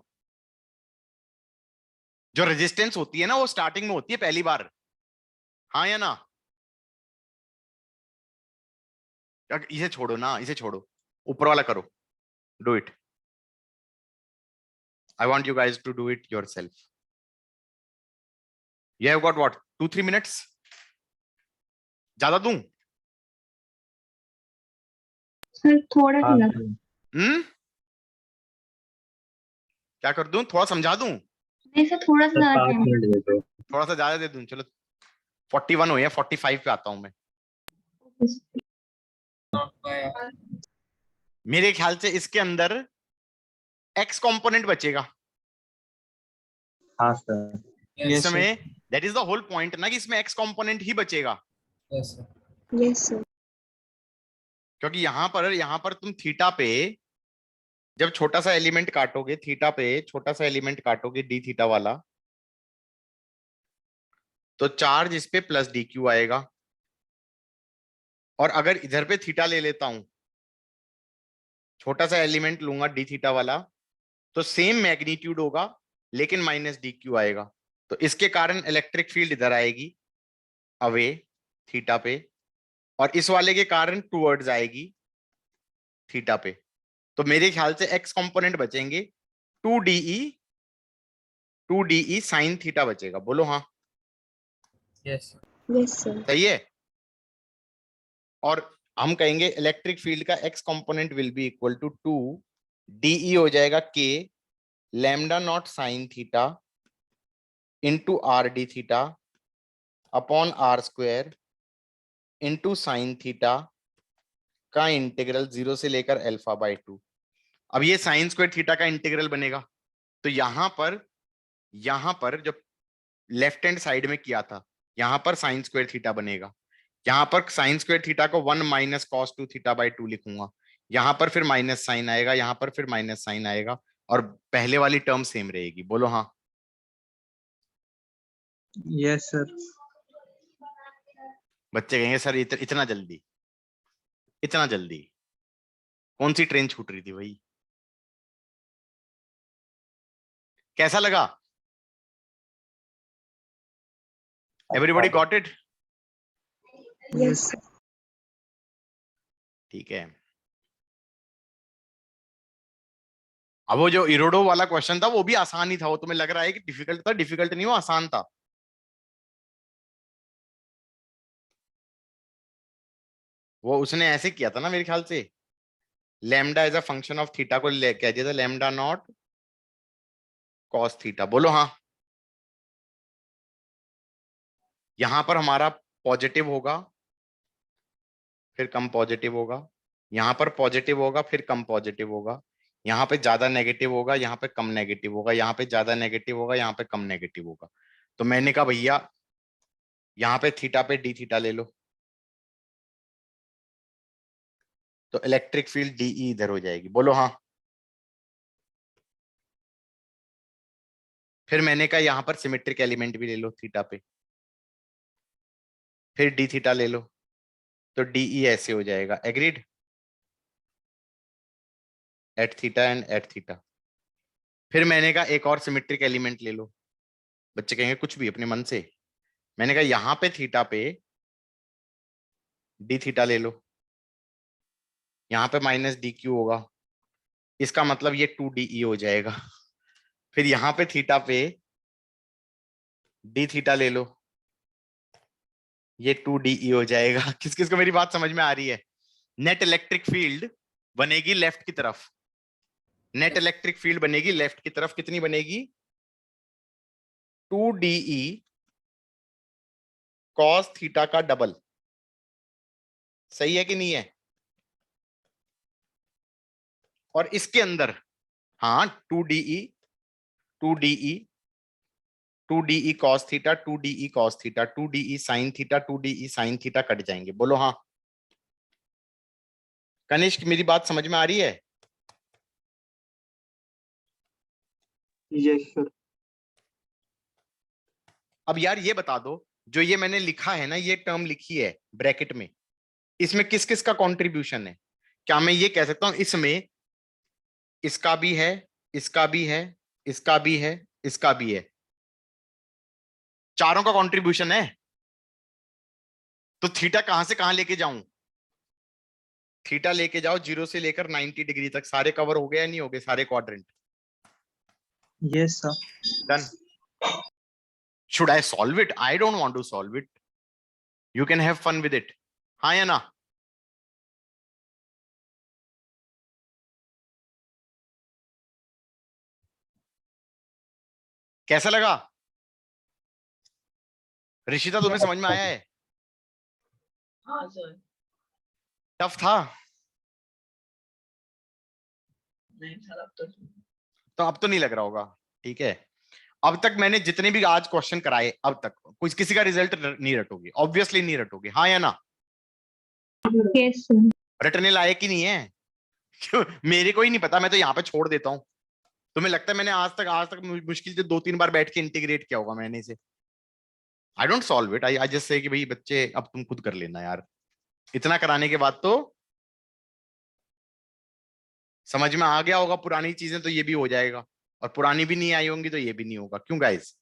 जो रेजिस्टेंस होती है ना वो स्टार्टिंग में होती है पहली बार। हाँ या ना? इसे छोड़ो ना, इसे छोड़ो, ऊपर वाला करो। Do it. I want you guys to do it yourself. You have got what? 2-3 minutes? ज्यादा दूं? सर थोड़ा हाँ ढीला। क्या कर दूं? थोड़ा समझा दूं? नहीं सर थोड़ा सा ज्यादा 5 टाइम। मिनट दे दो। थोड़ा सा ज्यादा दे दूं? चलो 41 हो या 45 पे आता हूं मैं। मेरे ख्याल से इसके अंदर x कंपोनेंट बचेगा। हाँ सर। इसमें that is the whole point ना कि इसमें x कंपोनेंट ही बचेगा, यस सर। Yes sir. क्योंकि यहां पर तुम थीटा पे जब छोटा सा एलिमेंट काटोगे, थीटा पे छोटा सा एलिमेंट काटोगे डी थीटा वाला, तो चार्ज इस पे प्लस डी क्यू आएगा। और अगर इधर पे थीटा ले लेता हूं, छोटा सा एलिमेंट लूंगा डी थीटा वाला, तो सेम मैग्नीट्यूड होगा लेकिन माइनस डी क्यू आएगा। तो इसके कारण इलेक्ट्रिक फील्ड इधर आएगी अवे थीटा पे, और इस वाले के कारण टूवर्ड्स आएगी थीटा पे। तो मेरे ख्याल से एक्स कंपोनेंट बचेंगे 2DE साइन थीटा बचेगा। बोलो हाँ। Yes yes sir. सही है। और हम कहेंगे इलेक्ट्रिक फील्ड का X component will be equal to 2DE हो जाएगा K lambda not sine theta into R D theta upon R square into sine theta का इंटीग्रल 0 से लेकर अल्फा बाय 2। अब ये साइन स्क्वायर थीटा का इंटीग्रल बनेगा, तो यहां पर जब लेफ्ट हैंड साइड में किया था, यहां पर साइन स्क्वायर थीटा बनेगा। यहां पर साइन स्क्वायर थीटा को 1 माइनस कॉस 2 थीटा बाय 2 लिखूंगा। यहां पर फिर माइनस साइन आएगा, यहां पर फिर माइनस साइन आएगा, और पहले वाली टर्म सेम रहेगी। बोलो हाँ। Yes sir. बच्चे कहेंगे सर इतना जल्दी, इतना जल्दी कौन सी ट्रेन छूट रही थी भाई? कैसा लगा? Everybody got it? यस। ठीक है। अब वो जो इरोडो वाला क्वेश्चन था वो भी आसान ही था। वो तुम्हें लग रहा है कि डिफिकल्ट था? डिफिकल्ट नहीं, वो आसान था। वो उसने ऐसे किया था ना मेरे ख्याल से, lambda as a function of theta को कह दिया था लैम्डा नॉट कॉस थीटा। बोलो हाँ। यहां पर हमारा पॉजिटिव होगा फिर कम पॉजिटिव होगा, यहां पर पॉजिटिव होगा फिर कम पॉजिटिव होगा, यहाँ पे ज्यादा नेगेटिव होगा, यहाँ पे कम नेगेटिव होगा, यहाँ पे ज्यादा नेगेटिव होगा, यहाँ पे कम नेगेटिव होगा। तो मैंने कहा भैया यहाँ पे थीटा पे डी थीटा ले लो, तो इलेक्ट्रिक फील्ड डीई इधर हो जाएगी। बोलो हाँ। फिर मैंने कहा यहाँ पर सिमेट्रिक एलिमेंट भी ले लो थीटा पे, फिर डी थीटा ले लो, तो डीई ऐसे हो जाएगा। Agreed? At theta and at theta. फिर मैंने कहा एक और सिमेट्रिक एलिमेंट ले लो। बच्चे कहेंगे कुछ भी अपने मन से। मैंने कहा यहाँ पे थीटा पे डी थीटा ले लो, यहाँ पे माइनस डी क्यू होगा, इसका मतलब ये 2DE हो जाएगा। फिर यहाँ पे थीटा पे डी थीटा ले लो, ये 2DE हो जाएगा। किस किस को मेरी बात समझ में आ रही है? नेट इलेक्ट्रिक फील्ड बनेगी लेफ्ट की तरफ, नेट इलेक्ट्रिक फील्ड बनेगी लेफ्ट की तरफ। कितनी बनेगी? 2DE कॉस थीटा का डबल। सही है कि नहीं है? और इसके अंदर हाँ 2DE 2DE 2DE cos theta 2DE cos theta 2DE sin theta 2DE sin theta cut जाएंगे। बोलो हाँ। कनिष्क मेरी बात समझ में आ रही है? Yes sir. अब यार ये बता दो, जो ये मैंने लिखा है ना, ये टर्म लिखी है ब्रैकेट में, इसमें किस किस का कंट्रीब्यूशन है? क्या मैं ये कह सकता हूं इसमें इसका भी है, इसका भी है, इसका भी है, इसका भी है, चारों का कंट्रीब्यूशन है? तो थीटा कहां से कहां लेके जाऊं? थीटा लेके जाओ 0 से लेकर 90 डिग्री तक, सारे कवर हो गए या नहीं हो गए सारे quadrant? Yes sir. Done. Should I solve it? I don't want to solve it, you can have fun with it. हाँ या ना? कैसा लगा ऋषिता, तुम्हें समझ में आया है? हाँ सर। टफ था? नहीं सर अब तो तो अब तो नहीं लग रहा होगा, ठीक है। अब तक मैंने जितने भी आज क्वेश्चन कराए, अब तक कुछ किसी का रिजल्ट नहीं रटोगे, ऑब्वियसली नहीं रटोगे, हाँ या ना? Yes, sir. रटने लायक ही नहीं है। क्यों? मेरे को ही नहीं पता, मैं तो यहाँ पे छोड़ देता हूँ। तुम्हें लगता है मैंने आज तक मुश्किल से 2-3 बार बैठ के इंटीग्रेट किया होगा मैंने इसे? I don't solve it, I just say कि भाई बच्चे अब तुम खुद कर लेना यार। इतना कराने के बाद तो समझ में आ गया होगा पुरानी चीजें, तो ये भी हो जाएगा, और पुरानी भी नहीं आई होंगी तो ये भी नहीं होगा। क्यों गाइस?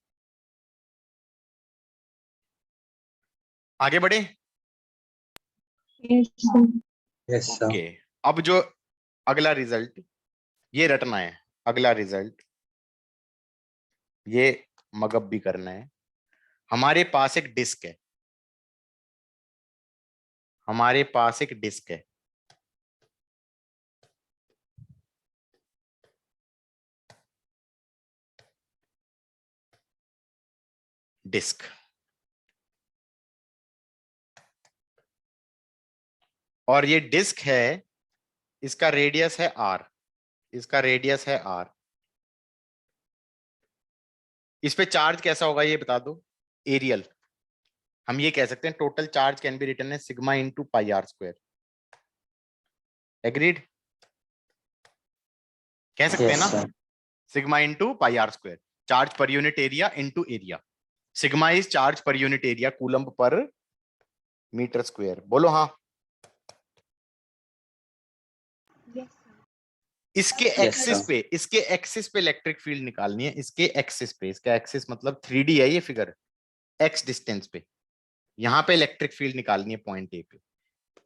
आगे बढ़े? Yes, sir. Yes, sir. Okay. अब जो अगला रिजल्ट ये रटना है, अगला रिजल्ट ये मगब भी करना है। हमारे पास एक डिस्क है, हमारे पास एक डिस्क है, डिस्क, और ये डिस्क है, इसका रेडियस है आर, इसका रेडियस है आर। इस पे चार्ज कैसा होगा ये बता दो? एरियल। हम ये कह सकते हैं total charge can be written as sigma into pi R square. Agreed? कह सकते हैं ना? Sigma into pi R square, charge per unit area into area. Sigma is charge per unit area coulomb per metre square. बोलो हाँ। Yes, sir. इसके एक्सिस पे, इसके एक्सिस पे इलेक्ट्रिक फील्ड निकालनी है, इसके एक्सिस पे। इसका एक्सिस मतलब 3D है ये फिगर, एक्स डिस्टेंस पे यहां पे इलेक्ट्रिक फील्ड निकालनी है पॉइंट ए पे।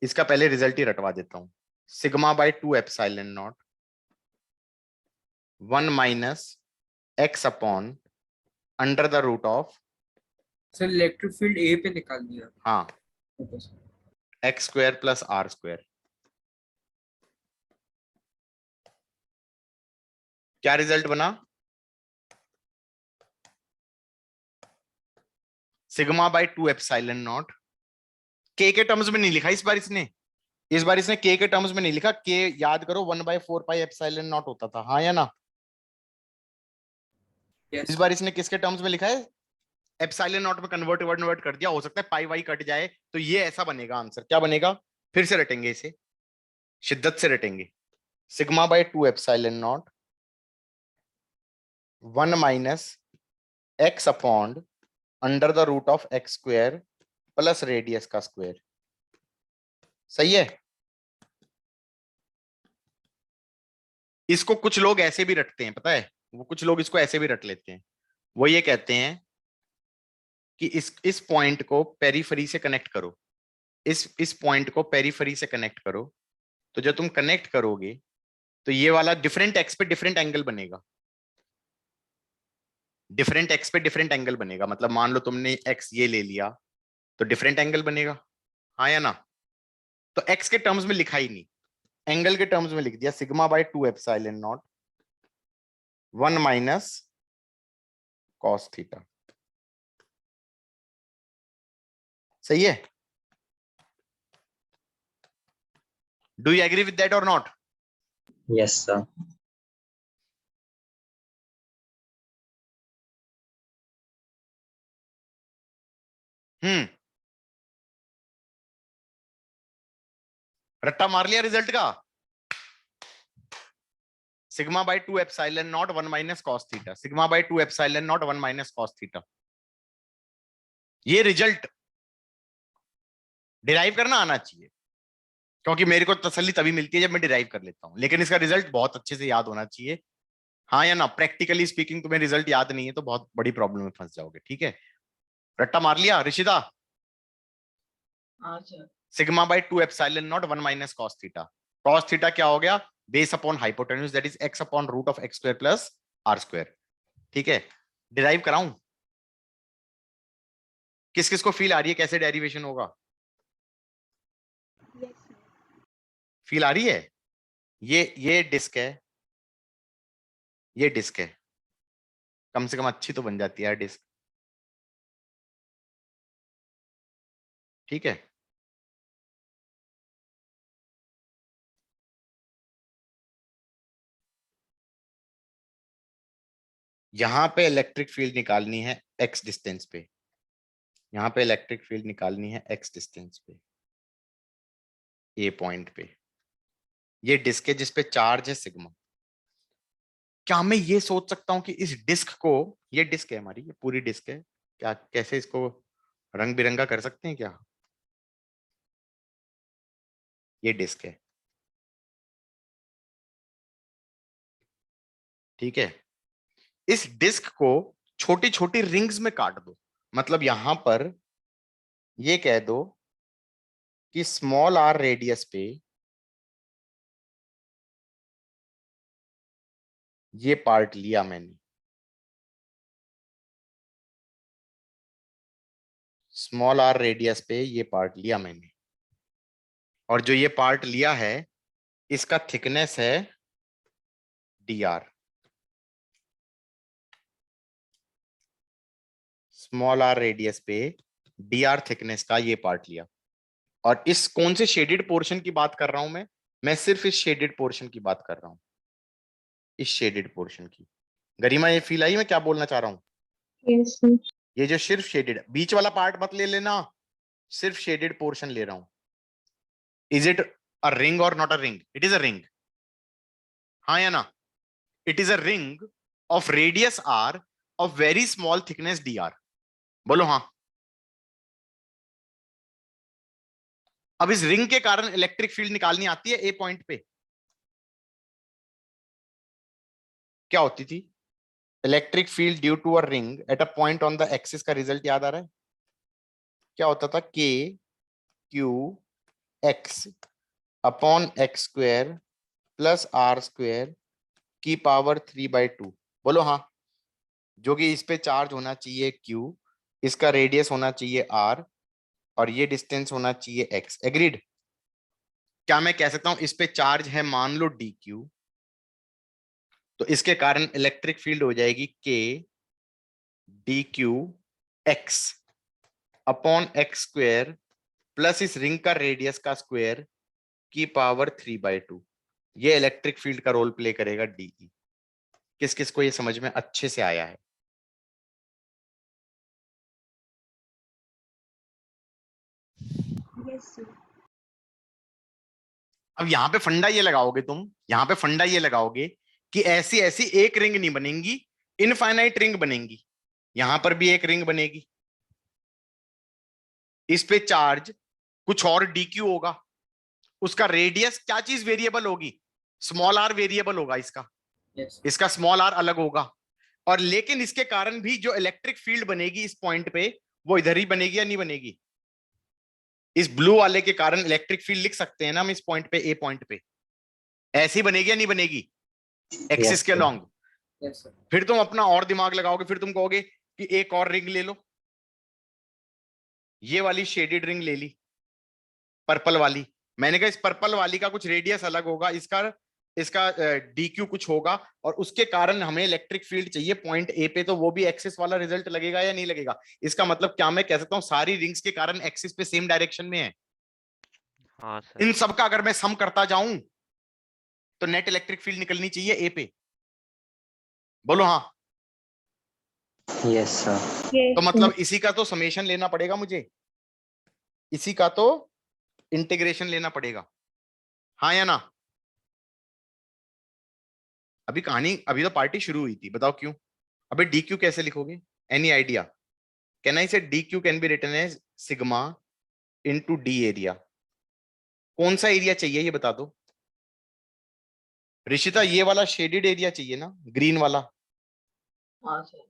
इसका पहले रिजल्ट ही रटवा देता हूं। Sigma by 2 epsilon not 1 minus x upon under the root of, sir electric field A पे निकाल दिया। हाँ, okay sir. X square plus are square. क्या रिजल्ट बना? सिग्मा बाय 2 एप्सिलॉन नॉट, के टर्म्स में नहीं लिखा इस बार इसने, इस बार इसने के टर्म्स में नहीं लिखा। के याद करो 1/4 पाई एप्सिलॉन नॉट होता था, हाँ या ना? Yes, इस बार इसने किसके टर्म्स में लिखा है? एप्सिलॉन नॉट में कन्वर्ट कर दिया। हो सकता है पाई वाई कट जाए, तो ये ऐसा बनेगा आंसर। क्या बनेगा? फिर से रटेंगे इसे, शिद्दत से रटेंगे। Sigma by 2 epsilon not 1 minus x upon under the root of x square plus radius का स्क्वायर। सही है? इसको कुछ लोग ऐसे भी रटते हैं, पता है? वो कुछ लोग इसको ऐसे भी रट लेते हैं। वो ये कहते हैं कि इस पॉइंट को पेरीफेरी से कनेक्ट करो, इस पॉइंट को पेरीफेरी से कनेक्ट करो, तो जब तुम कनेक्ट करोगे तो ये वाला डिफरेंट एक्स पे डिफरेंट एंगल बनेगा। डिफरेंट एक्स पे डिफरेंट एंगल बनेगा, मतलब मान लो तुमने एक्स ये ले लिया तो डिफरेंट एंगल बनेगा, हाँ या ना? तो एक्स के टर्म्स में लिखा ही नहीं, एंगल के टर्म्स में लिख दिया। Sigma by 2 epsilon not 1 minus cos theta. सही है? Do you agree with that और नॉट? Yes, sir. रट्टा मार लिया रिजल्ट का। Sigma by 2 epsilon not 1 minus cos theta, sigma by 2 epsilon not 1 minus cos theta. ये रिजल्ट डिराइव करना आना चाहिए, क्योंकि मेरे को तसल्ली तभी मिलती है जब मैं डिराइव कर लेता हूं, लेकिन इसका रिजल्ट बहुत अच्छे से याद होना चाहिए। हाँ या ना? प्रैक्टिकली स्पीकिंग तुम्हें रिजल्ट याद नहीं है तो बहुत बड़ी प्रॉब्लम में फंस जाओगे। ठीक है, रट्टा मार लिया ऋषिता? हाँ sir. Sigma by 2 epsilon not 1 minus cos theta. Cos theta क्या हो गया? Base upon hypotenuse, that is x upon root of x square plus r square. ठीक है, डिराइव कराऊं? किस किस को फील आ रही है कैसे डेरिवेशन होगा? Yes, sir. फील आ रही है? ये डिस्क है, ये डिस्क है, कम से कम अच्छी तो बन जाती है डिस्क। ठीक है, यहां पे इलेक्ट्रिक फील्ड निकालनी है x डिस्टेंस पे, यहां पे इलेक्ट्रिक फील्ड निकालनी है x डिस्टेंस पे, ए पॉइंट पे। ये डिस्क है जिसपे चार्ज है सिग्मा। क्या मैं ये सोच सकता हूं कि इस डिस्क को, ये डिस्क है हमारी, ये पूरी डिस्क है, क्या कैसे इसको रंग बिरंगा कर सकते हैं क्या? ये डिस्क है, ठीक है। इस डिस्क को छोटी छोटी रिंग्स में काट दो, मतलब यहां पर ये कह दो कि स्मॉल आर रेडियस पे ये पार्ट लिया मैंने, स्मॉल आर रेडियस पे ये पार्ट लिया मैंने, और जो ये पार्ट लिया है इसका थिकनेस है dr। स्मॉल आर रेडियस पे dr थिकनेस का ये पार्ट लिया, और इस कौन से शेडेड पोर्शन की बात कर रहा हूं मैं सिर्फ इस शेडेड पोर्शन की बात कर रहा हूं, इस शेडेड पोर्शन की। गरिमा ये फील आई मैं क्या बोलना चाह रहा हूं? Yes, sir. ये जो सिर्फ शेडेड, बीच वाला पार्ट मत ले लेना, सिर्फ शेडेड पोर्शन ले रहा हूं। इज इट अ रिंग और not a ring? It is a ring, हाँ या ना? It is a ring of radius r of very small thickness dr। बोलो हाँ। अब इस रिंग के कारण इलेक्ट्रिक फील्ड निकालनी आती है ए पॉइंट पे। क्या होती थी? Electric field due to a ring at a point on the axis का रिजल्ट याद आ रहा है? क्या होता था? k q x upon x square plus r square की पावर 3/2। बोलो हाँ। जो कि इस पे चार्ज होना चाहिए q, इसका रेडियस होना चाहिए r, और ये डिस्टेंस होना चाहिए x। एग्रीड? क्या मैं कह सकता हूं इस पे चार्ज है मान लो dq, तो इसके कारण इलेक्ट्रिक फील्ड हो जाएगी k dq x upon x square plus इस रिंग का रेडियस का स्क्वायर की पावर 3/2। ये इलेक्ट्रिक फील्ड का रोल प्ले करेगा dE। किस किस को ये समझ में अच्छे से आया है? Yes, sir. अब यहां पे फंडा ये लगाओगे तुम, यहां पे फंडा ये लगाओगे कि ऐसी ऐसी एक रिंग नहीं बनेगी, इनफाइनाइट रिंग बनेगी। यहां पर भी एक रिंग बनेगी, इस पे चार्ज कुछ और dq होगा, उसका रेडियस क्या चीज वेरिएबल होगी? स्मॉल r वेरिएबल होगा इसका, Yes. इसका स्मॉल r अलग होगा। और लेकिन इसके कारण भी जो इलेक्ट्रिक फील्ड बनेगी इस पॉइंट पे, वो इधर ही बनेगी या नहीं बनेगी? इस ब्लू वाले के कारण इलेक्ट्रिक फील्ड लिख सकते हैं ना हम इस पॉइंट पे, ए पॉइंट पे, ऐसी बनेगी या नहीं बनेगी? एक्सिस के लॉन्ग। Yes, sir. फिर तुम अपना और दिमाग लगाओगे, फिर तुम कहोगे कि एक और रिंग ले लो, ये वाली शेडेड रिंग ले ली, पर्पल वाली। मैंने कहा इस पर्पल वाली का कुछ रेडियस अलग होगा, इसका dq कुछ होगा, और उसके कारण हमें इलेक्ट्रिक फील्ड चाहिए पॉइंट ए पे, तो वो भी एक्सिस वाला रिजल्ट लगेगा या नहीं लगेगा? इसका मतलब क्या मैं कह सकता हूं सारी रिंग्स के कारण एक्सिस पे सेम डायरेक्शन में है? हाँ इन सर। सब का अगर मैं सम करता जाऊं तो नेट इलेक्ट्रिक फील्ड निकलनी चाहिए ए पे। बोलो हाँ। Yes sir. तो Yes, मतलब इसी का तो समेशन लेना पड़ेगा मुझे, इसी का तो इंटीग्रेशन लेना पड़ेगा, हाँ या ना? अभी कहानी, अभी तो पार्टी शुरू हुई थी, बताओ क्यों? अबे डी क्यू कैसे लिखोगे? Any idea? Can I say d q can be written as sigma into d area. कौन सा एरिया चाहिए ये बता दो ऋषिता, ये वाला शेडेड एरिया चाहिए ना, ग्रीन वाला। हाँ सर।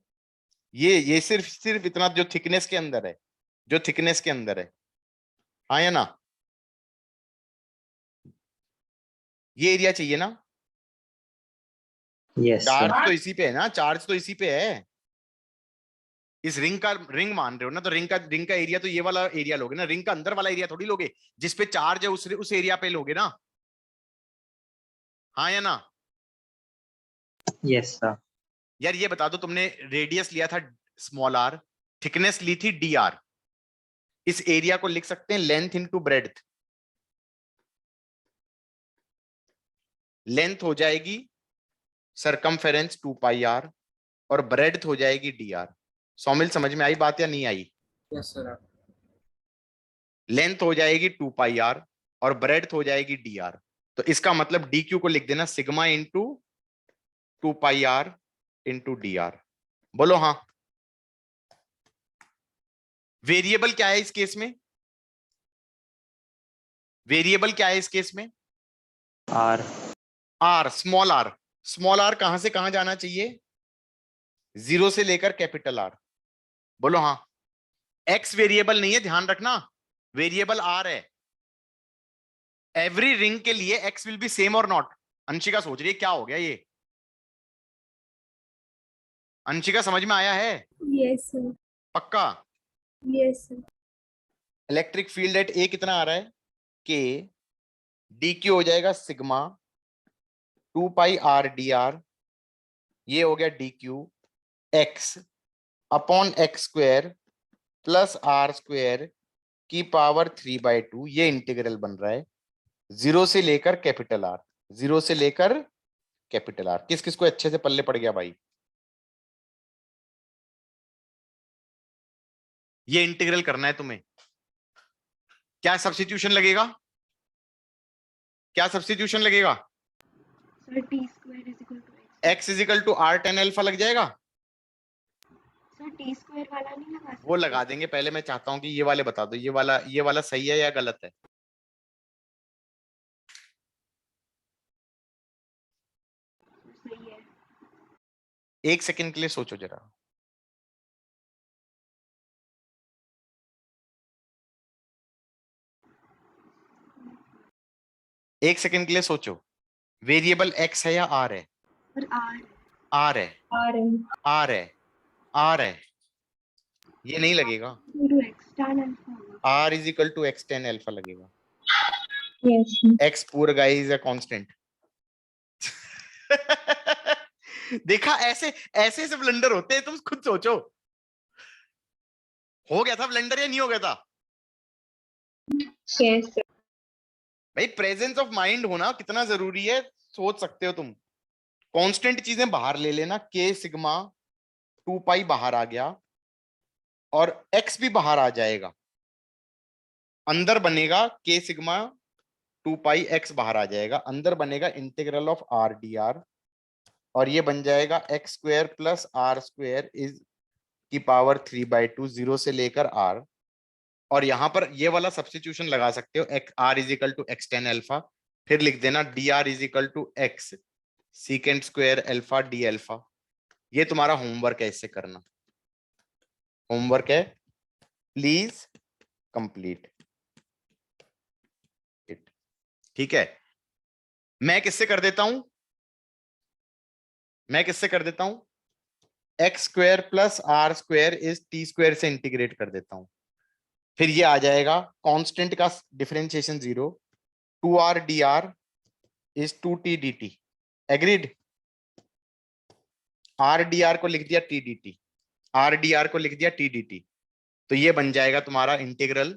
ये सिर्फ इतना जो थिकनेस के अंदर है, जो थिकनेस के अंदर है, हाँ या ना? ये एरिया चाहिए ना? Yes charge sir. तो इसी पे है ना, चार्ज तो इसी पे है। इस रिंग का रिंग मान रहे हो ना, तो रिंग का एरिया तो ये वाला एरिया लोगे ना, रिंग का अंदर वाला एरिया थोड़ी लोगे, जिसपे चार्ज है उस एरिया पे लोगे ना, हाँ या ना? Yes sir. यार ये बता दो, तुमने रेडियस लिया था स्मॉल आर, थिकनेस ली थी डी आर, इस एरिया को लिख सकते हैं लेंथ इनटू ब्रेड्थ। लेंथ हो जाएगी सरकमफेरेंस 2 पाई आर और ब्रेड्थ हो जाएगी डी आर। सौमिल समझ में आई बात या नहीं आई? Yes sir. लेंथ हो जाएगी 2 पाई आर और ब्रेड्थ हो जाएगी डी आर। तो इसका मतलब डी क्यू को लिख देना sigma into 2 pi r into d r. बोलो हाँ। वेरिएबल क्या है इस केस में? वेरिएबल क्या है इस केस में? R. R, small r. Small r कहां से कहां जाना चाहिए? 0 से लेकर कैपिटल आर। बोलो हाँ। एक्स वेरिएबल नहीं है, ध्यान रखना, वेरिएबल आर है। एवरी रिंग के लिए एक्स विल बी सेम और नॉट। अंशिका सोच रही है क्या हो गया ये? अंशिका समझ में आया है? yes, sir. पक्का? Yes, sir. Electric field at A कितना आ रहा है? के डी क्यू हो जाएगा sigma 2 pi R d R, ये हो गया d q x upon x square plus are square की पावर 3/2। ये इंटीग्रल बन रहा है 0 से लेकर कैपिटल आर, 0 से लेकर कैपिटल आर। किस किस को अच्छे से पल्ले पड़ गया भाई? ये इंटीग्रल करना है तुम्हें। क्या सब्स्टिट्यूशन लगेगा? क्या सब्स्टिट्यूशन लगेगा? Sir, t square is equal to x. x is equal to r tan alpha लग जाएगा। Sir, t square वाला नहीं लगा सकते? वो लगा देंगे, पहले मैं चाहता हूं कि ये वाले बता दो, ये वाला सही है या गलत है? सही है। एक सेकंड के लिए सोचो जरा। एक सेकंड के लिए सोचो, वेरिएबल x है या r है? और r r है, r है r है, r है। ये नहीं लगेगा, into x tan alpha r is equal to x tan alpha लगेगा। yes x poor guys is a constant. देखा, ऐसे ऐसे से ब्लंडर होते हैं, तुम खुद सोचो। हो गया था ब्लंडर या नहीं हो गया था? yes sir. भाई प्रेजेंस ऑफ माइंड होना कितना जरूरी है, सोच सकते हो तुम। कांस्टेंट चीजें बाहर ले लेना, के सिग्मा 2 पाई बाहर आ गया और x भी बाहर आ जाएगा, अंदर बनेगा के सिग्मा 2 पाई x बाहर आ जाएगा, अंदर बनेगा integral of r d r, और ये बन जाएगा x square plus are square is की पावर 3/2, 0 से लेकर r। और यहां पर ये वाला सब्स्टिट्यूशन लगा सकते हो, r is equal to x tan alpha, फिर लिख देना d r is equal to x secant square alpha d alpha. ये तुम्हारा होमवर्क है, इससे करना। होमवर्क है, प्लीज कंप्लीट इट। ठीक है, मैं किससे कर देता हूं? X square plus are square is t square से इंटीग्रेट कर देता हूं। फिर ये आ जाएगा कांस्टेंट का डिफरेंशिएशन 0, 2r dr इज 2t dt। Agreed? r dr को लिख दिया t dt, r dr को लिख दिया t dt। तो ये बन जाएगा तुम्हारा integral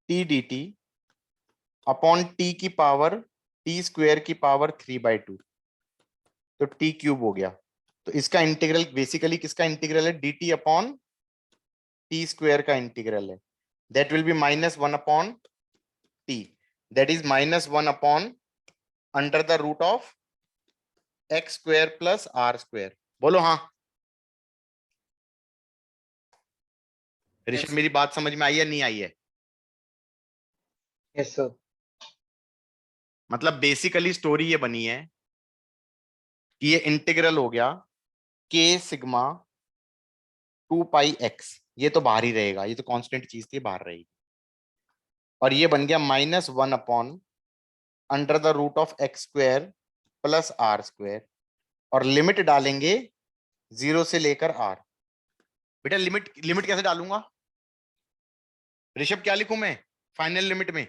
t d t upon t की पावर टी स्क्वायर की पावर 3/2, तो टी क्यूब हो गया। तो इसका इंटीग्रल बेसिकली किसका इंटीग्रल है? D t upon t square का इंटीग्रल है। That will be -1 upon t, that is -1 upon under the root of x square plus are square. बोलो हाँ। ऋषभ, मेरी बात समझ में आई है नहीं आई है? Yes sir. मतलब बेसिकली स्टोरी ये बनी है कि ये इंटीग्रल हो गया के सिग्मा 2 पाई एक्स, ये तो बाहर ही रहेगा, ये तो कांस्टेंट चीज थी, बाहर रहेगी। और ये बन गया -1 upon under the root of x square plus are square, और लिमिट डालेंगे 0 से लेकर आर। बेटा लिमिट कैसे डालूंगा ऋषभ? क्या लिखूं मैं फाइनल लिमिट में?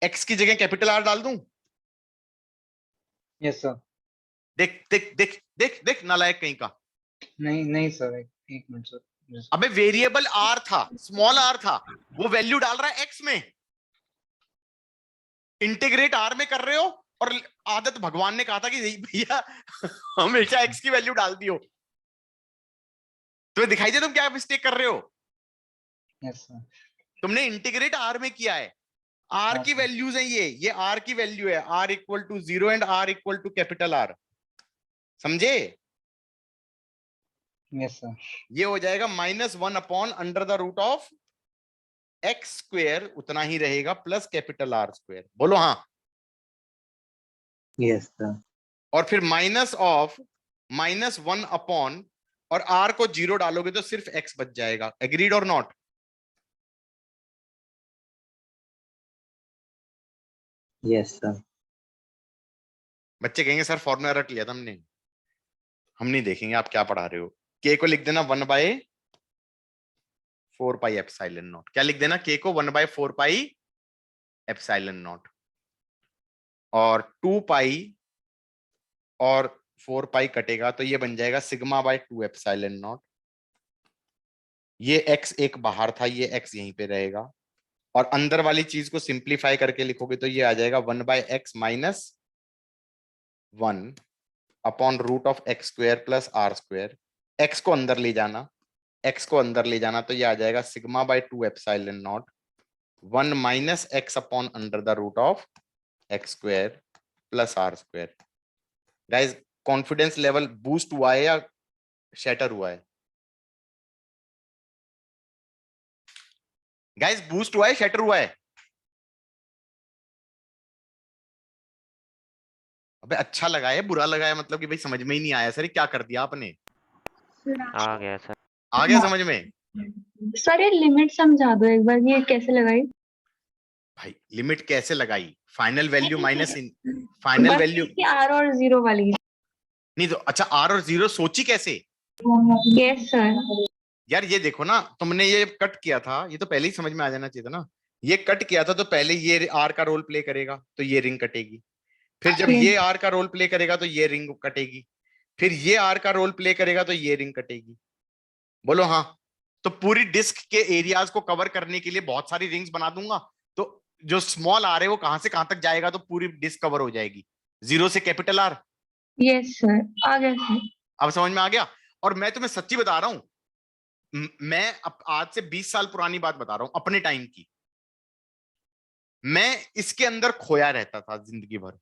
एक्स की जगह कैपिटल आर डाल दूं? Yes sir. देख देख देख देख देख नालायक कहीं का। नहीं नहीं सर, एक मिनट सर। अबे वेरिएबल आर था, स्मॉल आर था, वो वैल्यू डाल रहा है एक्स में, इंटीग्रेट आर में कर रहे हो, और आदत भगवान ने कहा था कि भैया हमेशा एक्स की वैल्यू डाल दियो। तुम्हें दिखाई दे तुम क्या मिस्टेक कर रहे हो? Yes sir. तुमने इंटीग्रेट आर में किया है, आर की वैल्यूज है ये आर की वैल्यू है, R equal to 0 and R equal to capital R, समझे? Yes sir. ये हो जाएगा -1 upon under the root of x square, उतना ही रहेगा, प्लस कैपिटल आर स्क्वायर। बोलो हाँ। Yes sir. और फिर माइनस ऑफ -1 अपॉन, और आर को 0 डालोगे तो सिर्फ एक्स बच जाएगा। एग्रीड और नॉट? Yes sir. बच्चे कहेंगे सर फॉर्मूला रट लिया था हमने। हम नहीं देखेंगे आप क्या पढ़ा रहे हो। के को लिख देना 1/4 पाई एप्सिलॉन नॉट। क्या लिख देना? के को 1/4 पाई एप्सिलॉन नॉट, और 2 पाई और 4 पाई कटेगा तो ये बन जाएगा सिग्मा/2 एप्सिलॉन नॉट। ये x एक बाहर था, ये x यहीं पे रहेगा, और अंदर वाली चीज को सिंप्लीफाई करके लिखोगे तो ये आ जाएगा 1/x - 1 upon root of x square plus are square. X को अंदर ले जाना, एक्स को अंदर ले जाना तो ये आ जाएगा सिग्मा/2 epsilon not 1 - x upon under the root of x square plus are square. Guys, confidence level boost हुआ है या शैटर हुआ है? गाइस, बूस्ट हुआ है, शैटर हुआ है? अबे अच्छा लगा है, बुरा लगा है? मतलब कि भाई समझ में ही नहीं आया सर, क्या कर दिया आपने? आ गया सर। आ गया समझ में? सर ये लिमिट समझा दो एक बार, ये कैसे लगाई? भाई लिमिट कैसे लगाई? फाइनल वैल्यू माइनस फाइनल बस वैल्यू इसकी आर और 0 वाली। नहीं तो अच्छा, आर और 0 सोची कैसे? Yes sir. यार ये देखो ना, तुमने ये कट किया था, ये तो पहले ही समझ में आ जाना चाहिए था ना। ये कट किया था तो पहले ये आर का रोल प्ले करेगा तो ये रिंग कटेगी, फिर जब ये आर का रोल प्ले करेगा तो ये रिंग कटेगी, फिर ये आर का रोल प्ले करेगा तो ये रिंग कटेगी। बोलो हाँ। तो पूरी डिस्क के एरियाज को कवर करने के लिए बहुत सारी रिंग्स बना दूंगा, तो जो स्मॉल आर है वो कहां से कहां तक जाएगा तो पूरी डिस्क कवर हो जाएगी। 0 से कैपिटल आर। यस सर, आ गया सर। अब समझ में आ गया? और मैं तुम्हें सच्ची बता रहा हूं, मैं आज से 20 साल पुरानी बात बता रहा हूं, अपने टाइम की। मैं इसके अंदर खोया रहता था जिंदगी भर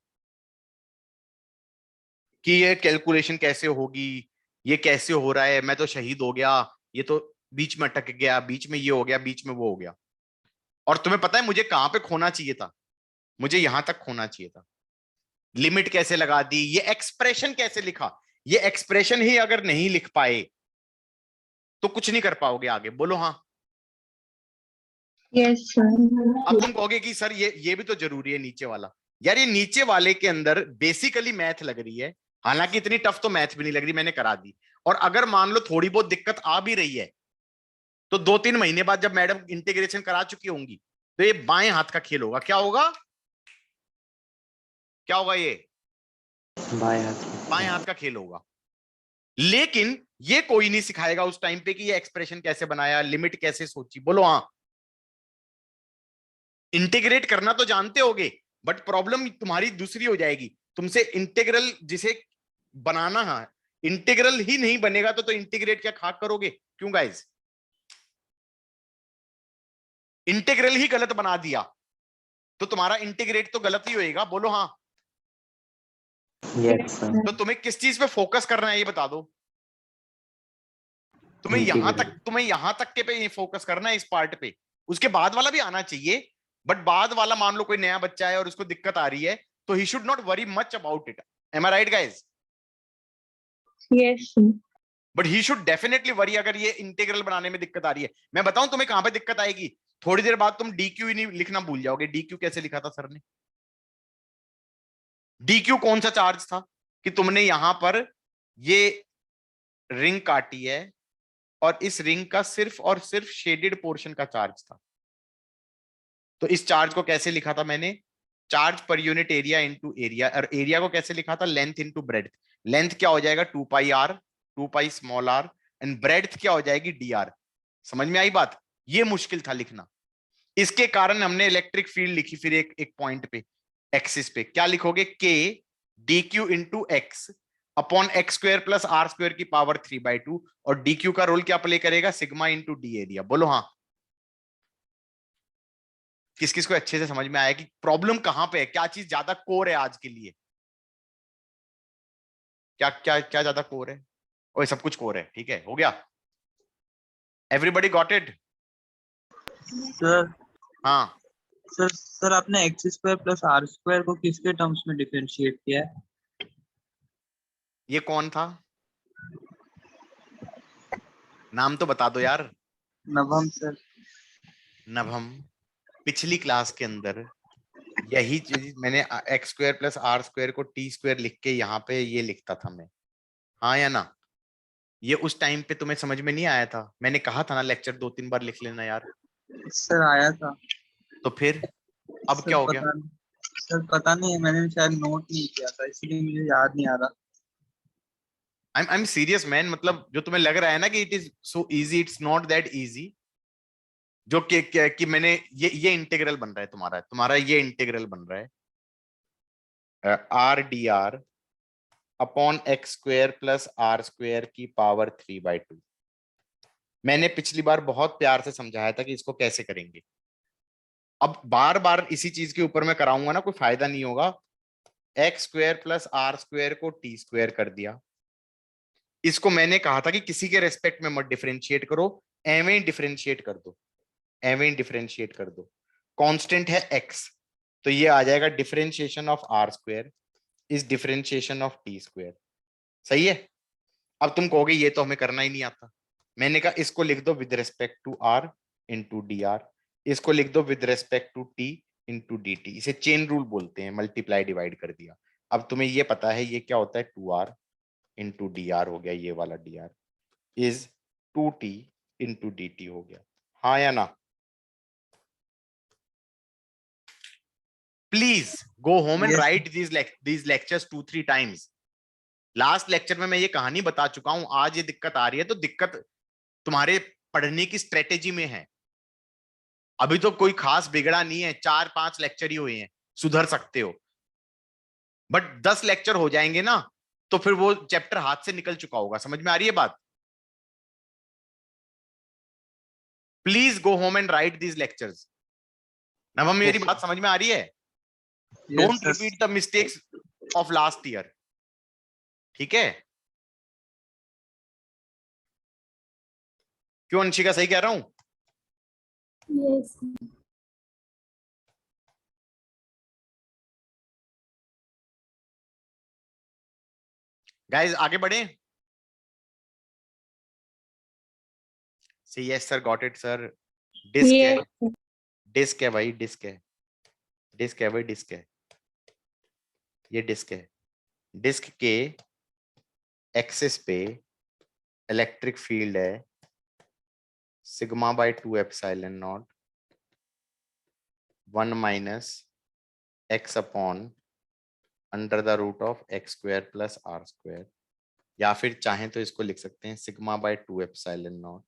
कि ये कैलकुलेशन कैसे होगी, ये कैसे हो रहा है, मैं तो शहीद हो गया, ये तो बीच में अटक गया, बीच में ये हो गया, बीच में वो हो गया। और तुम्हें पता है मुझे कहां पे खोना चाहिए था? मुझे यहां तक खोना चाहिए था। लिमिट कैसे लगा दी, ये एक्सप्रेशन कैसे लिखा, ये एक्सप्रेशन ही अगर नहीं लिख पाए तो कुछ नहीं कर पाओगे आगे। बोलो हाँ। Yes sir. अब तुम कहोगे कि सर ये भी तो जरूरी है नीचे वाला। यार ये नीचे वाले के अंदर बेसिकली मैथ लग रही है, हालांकि इतनी टफ तो मैथ भी नहीं लग रही, मैंने करा दी। और अगर मान लो थोड़ी बहुत दिक्कत आ भी रही है तो 2-3 महीने बाद जब मैडम इंटीग्रेशन करा चुकी होंगी तो ये बाएं हाथ का खेल होगा। क्या होगा? क्या होगा? ये बाएं हाथ का खेल होगा। लेकिन ये कोई नहीं सिखाएगा उस टाइम पे कि ये एक्सप्रेशन कैसे बनाया, लिमिट कैसे सोची। बोलो हाँ। इंटीग्रेट करना तो जानते होगे, बट प्रॉब्लम तुम्हारी दूसरी हो जाएगी। तुमसे इंटीग्रल जिसे बनाना है, इंटीग्रल ही नहीं बनेगा तो इंटीग्रेट क्या खाक करोगे? क्यों गाइस? इंटीग्रल ही गलत बना दिया तो तुम्हारा इंटीग्रेट तो गलत ही होएगा। बोलो हाँ। Yes sir. तो तुम्हें किस चीज पे फोकस करना है ये बता दो। तुम्हें यहां तक के पे फोकस करना है, इस पार्ट पे। उसके बाद वाला भी आना चाहिए, बट बाद वाला मान लो कोई नया बच्चा है और उसको दिक्कत आ रही है, तो he should not worry much about it. Am I right guys? Yes, sir. But he should definitely worry अगर ये इंटीग्रल बनाने में दिक्कत आ रही है। मैं बताऊं तुम्हें कहां पे दिक्कत आएगी? थोड़ी देर बाद तुम डी क्यू ही नहीं लिखना भूल जाओगे। डी क्यू कैसे लिखा था सर ने? डी क्यू कौन सा चार्ज था कि तुमने यहां पर ये रिंग काटी है और इस रिंग का सिर्फ और सिर्फ शेडेड पोर्शन का चार्ज था। तो इस चार्ज को कैसे लिखा था मैंने? Charge per unit area into area. और एरिया को कैसे लिखा था? Length into breadth. लेंथ क्या हो जाएगा? 2 pi R, 2 pi small R, and breadth क्या हो जाएगी? D R. समझ में आई बात? ये मुश्किल था लिखना। इसके कारण हमने इलेक्ट्रिक फील्ड लिखी फिर एक पॉइंट पे, एक्सिस पे। क्या लिखोगे? K D q into x upon x square plus are square की पावर 3/2। और डी क्यू का रोल क्या प्ले करेगा? Sigma into d area. बोलो हाँ। किस किस को अच्छे से समझ में आया कि प्रॉब्लम कहां पे है, क्या चीज ज्यादा कोर है आज के लिए? क्या क्या क्या ज्यादा कोर है? ओए सब कुछ कोर है, ठीक है, हो गया। Everybody got it? सर हाँ। सर आपने x square plus are square को किसके टर्म्स में डिफरेंशिएट किया है? ये कौन था? नाम तो बता दो यार। नभम सर। नभम। पिछली क्लास के अंदर यही चीज मैंने x square plus are square को टी स्क्वायर लिख के यहाँ पे ये लिखता था मैं, हाँ या ना? ये उस टाइम पे तुम्हें समझ में नहीं आया था? मैंने कहा था ना लेक्चर 2-3 बार लिख लेना यार। सर आया था। तो फिर अब क्या हो गया? सर पता नहीं, मैंने शायद नोट नहीं किया था इसलिए मुझे याद नहीं आ रहा। I am serious man. मतलब जो तुम्हें लग रहा है ना कि it is so easy, it's not that easy. जो कि मैंने ये इंटीग्रल बन रहा है तुम्हारा ये इंटीग्रल बन रहा है r d r upon x square plus are square की पावर 3/2। मैंने पिछली बार बहुत प्यार से समझाया था कि इसको कैसे करेंगे। अब बार बार इसी चीज के ऊपर मैं कराऊंगा ना, कोई फायदा नहीं होगा। X square plus are square को टी स्क्वायर कर दिया। इसको मैंने कहा था कि किसी के रेस्पेक्ट में मत डिफरेंशिएट करो, एवं डिफरेंशिएट कर दो, एवं डिफरेंशिएट कर दो। कांस्टेंट है एक्स, तो ये आ जाएगा differentiation of r square is differentiation of t square. सही है? अब तुम कहोगे ये तो हमें करना ही नहीं आता। मैंने कहा इसको लिख दो with respect to r into d r, इसको लिख दो with respect to t into d t. इसे चेन रूल बोलते हैं, मल्टीप्लाई डिवाइड कर दिया। अब तुम्हें ये पता है ये क्या होता है? 2r इंटू डी आर हो गया, ये वाला D r is 2t into d T हो गया, हाँ या ना? Please go home and right these lectures 2-3 times. Last lecture में मैं ये कहानी बता चुका हूं। आज ये दिक्कत आ रही है तो दिक्कत तुम्हारे पढ़ने की स्ट्रेटेजी में है। अभी तो कोई खास बिगड़ा नहीं है, 4-5 लेक्चर ही हुए हैं, सुधर सकते हो। बट 10 लेक्चर हो जाएंगे ना तो फिर वो चैप्टर हाथ से निकल चुका होगा। समझ में आ रही है बात? Please go home and right these lectures. नवम, मेरी बात समझ में आ रही है? Don't repeat the mistakes of last year, ठीक है? क्यों अंशिका, सही कह रहा हूं? Yes. गाइस आगे बढ़े। See yes sir, got it sir. Disc है, Yes. डिस्क है भाई, डिस्क है, डिस्क है भाई, डिस्क है, ये डिस्क है। डिस्क के एक्सिस पे इलेक्ट्रिक फील्ड है sigma by 2 epsilon not 1 minus x upon under the root of x square plus are square या फिर चाहें तो इसको लिख सकते हैं sigma by 2 epsilon not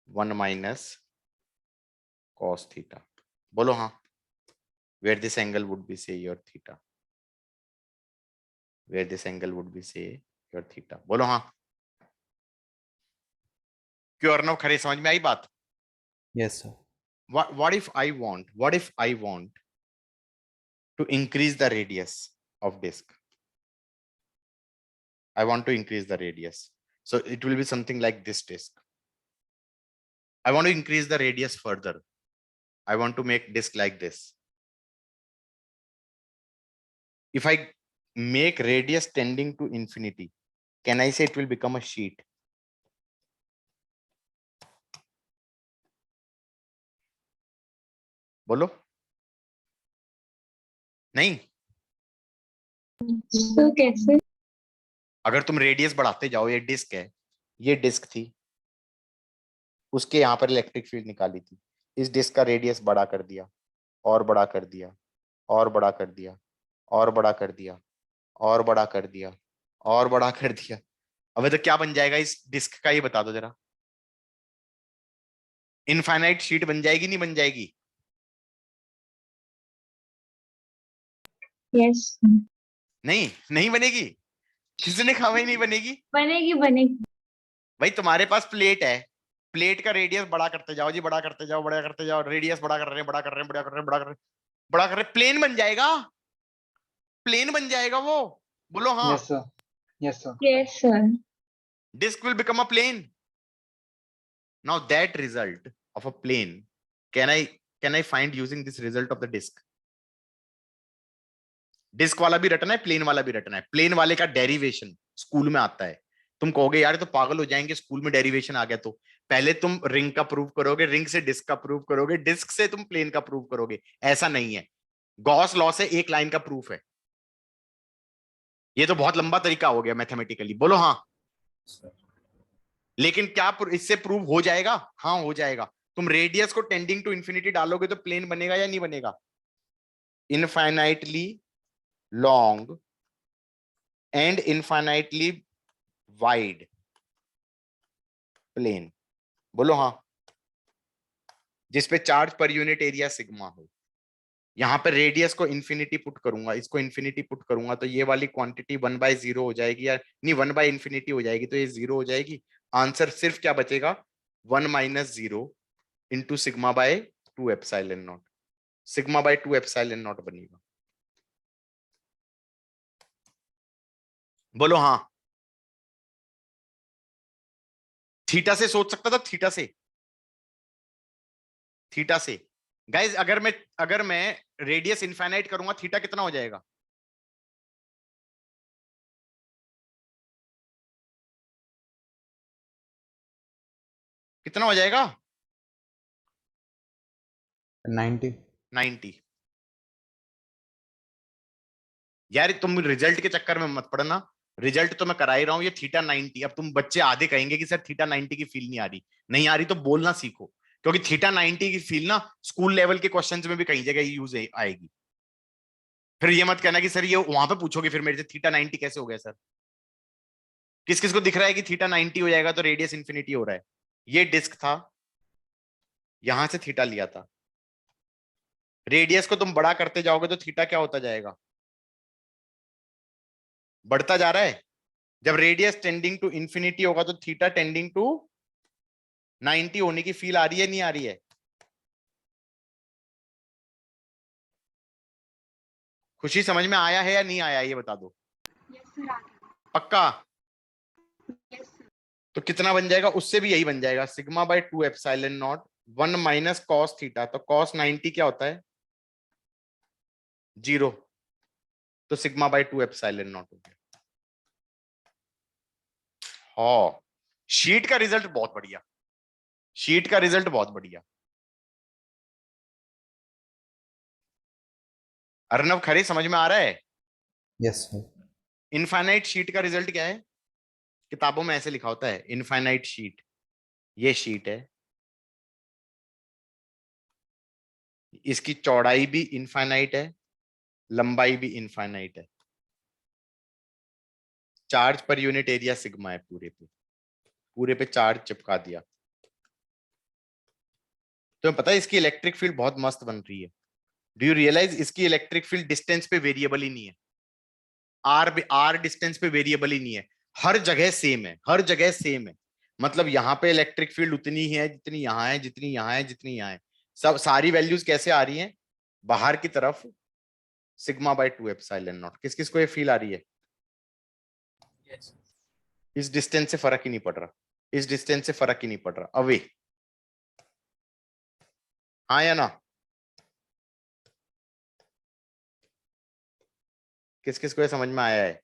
1 minus cos theta. बोलो हाँ, where this angle would be say your theta, where this angle would be say your theta। बोलो हाँ, क्यों अर्णव, खरे समझ में आई बात? Yes, sir. what if I want to increase the radius of disk? I want to increase the radius, so it will be something like this disk. I want to increase the radius further. I want to make disk like this. If I make radius tending to infinity, can I say it will become a sheet? बोलो नहीं। तो कैसे? अगर तुम रेडियस बढ़ाते जाओ, ये डिस्क है, ये डिस्क थी, उसके यहाँ पर इलेक्ट्रिक फील्ड निकाली थी, इस डिस्क का रेडियस बड़ा कर दिया और बड़ा कर दिया और बड़ा कर दिया और बड़ा कर दिया और बड़ा कर दिया और बड़ा कर दिया। अबे तो क्या बन जाएगा इस डिस्क का, ये बता दो जरा। इनफाइनाइट शीट बन जाएगी नहीं बन जाएगी? यस। नहीं, नहीं बनेगी। किसने कहा भाई नहीं बनेगी? बनेगी बनेगी। भाई तुम्हारे पास प्लेट है, प्लेट का रेडियस बड़ा करते जाओ जी, बड़ा करते जाओ, बड़ा करते जाओ, रेडियस बड़ा कर रहे हैं, बड़ा कर रहे हैं, बड़ा कर रहे हैं, बड़ा कर रहे हैं, बड़ा कर रहे हैं, प्लेन बन जाएगा, प्लेन बन जाएगा वो। बोलो हाँ। Yes sir, yes sir, yes sir. Disk will become a plane. Now that result of a plane, can I find using this result of the disk? Disk वाला भी रटना है, प्लेन वाला भी रटना है। प्लेन वाले का डेरिवेशन स्कूल में आता है। तुम कहोगे यार तो पागल हो जाएंगे, स्कूल में डेरिवेशन आ गया तो पहले तुम रिंग का प्रूव करोगे, रिंग से डिस्क का प्रूव करोगे, डिस्क से तुम प्लेन का प्रूव करोगे। ऐसा नहीं है, गॉस लॉ से एक लाइन का प्रूफ है। ये तो बहुत लंबा तरीका हो गया मैथमेटिकली। बोलो हाँ। लेकिन क्या इससे प्रूव हो जाएगा? हाँ हो जाएगा। तुम रेडियस को टेंडिंग टू इंफिनिटी डालोगे तो प्लेन बनेगा या नहीं बनेगा? Infinitely long and infinitely wide plane। बोलो हाँ। जिसपे charge per unit area sigma हो। यहां पर रेडियस को इंफिनिटी पुट करूंगा, इसको इंफिनिटी पुट करूंगा तो ये वाली क्वांटिटी 1/0 हो जाएगी, या नहीं 1/∞ हो जाएगी, तो ये 0 हो जाएगी। आंसर सिर्फ क्या बचेगा? 1 - 0 into sigma by 2 epsilon not. Sigma by 2 epsilon not बनेगा। बोलो हाँ। थीटा से सोच सकता था, थीटा से, थीटा से। गाइज अगर मैं रेडियस इनफाइनाइट करूंगा, थीटा कितना हो जाएगा? कितना हो जाएगा? 90। यार तुम रिजल्ट के चक्कर में मत पड़ना, रिजल्ट तो मैं करा ही रहा हूं। ये थीटा 90। अब तुम बच्चे आधे कहेंगे कि सर थीटा 90 की फील नहीं आ रही। नहीं आ रही तो बोलना सीखो, क्योंकि थीटा 90 की फील ना स्कूल लेवल के क्वेश्चंस में भी कई जगह यूज आएगी। फिर ये मत कहना कि सर ये वहां पे पूछोगे फिर मेरे से थीटा 90 कैसे हो गया सर। किस किस को दिख रहा है कि थीटा 90 हो जाएगा तो रेडियस इंफिनिटी हो रहा है? ये डिस्क था, यहां से थीटा लिया था, रेडियस को तुम बड़ा करते जाओगे तो थीटा क्या होता जाएगा? बढ़ता जा रहा है। जब रेडियस टेंडिंग टू इंफिनिटी होगा तो थीटा टेंडिंग टू 90 होने की फील आ रही है नहीं आ रही है? खुशी समझ में आया है या नहीं आया ये बता दो। यस सर आ गया। पक्का? Yes sir. तो कितना बन जाएगा? उससे भी यही बन जाएगा, sigma by 2 epsilon not 1 minus cos theta. तो कॉस 90 क्या होता है? 0। तो सिग्मा बाय 2 एप्सिलॉन नॉट हो गया। हाँ, शीट का रिजल्ट बहुत बढ़िया, शीट का रिजल्ट बहुत बढ़िया। अर्नव खरे समझ में आ रहा है? Yes, sir. इनफाइनाइट शीट का रिजल्ट क्या है? किताबों में ऐसे लिखा होता है, इनफाइनाइट शीट। ये शीट है, इसकी चौड़ाई भी इनफाइनाइट है, लंबाई भी इनफाइनाइट है। Charge per unit area sigma है, पूरे पे चार्ज चिपका दिया। तुम्हें पता है इसकी इलेक्ट्रिक फील्ड बहुत मस्त बन रही है। डू यू रियलाइज इसकी इलेक्ट्रिक फील्ड डिस्टेंस पे वेरिएबल ही नहीं है, आर डिस्टेंस पे वेरिएबल ही नहीं है, हर जगह सेम है, हर जगह सेम है। मतलब यहाँ पे इलेक्ट्रिक फील्ड उतनी ही है जितनी यहाँ है, जितनी यहाँ है, जितनी यहाँ है। सब सारी वैल्यूज कैसे आ रही हैं बाहर की तरफ, सिग्मा बाय 2 एप्सिलॉन नॉट। किस किस को ये फील आ रही है? yes इस डिस्टेंस से फर्क ही नहीं पड़ रहा, इस डिस्टेंस से फर्क ही नहीं पड़ रहा, अवे। हाँ या ना? किस किस को ये समझ में आया है?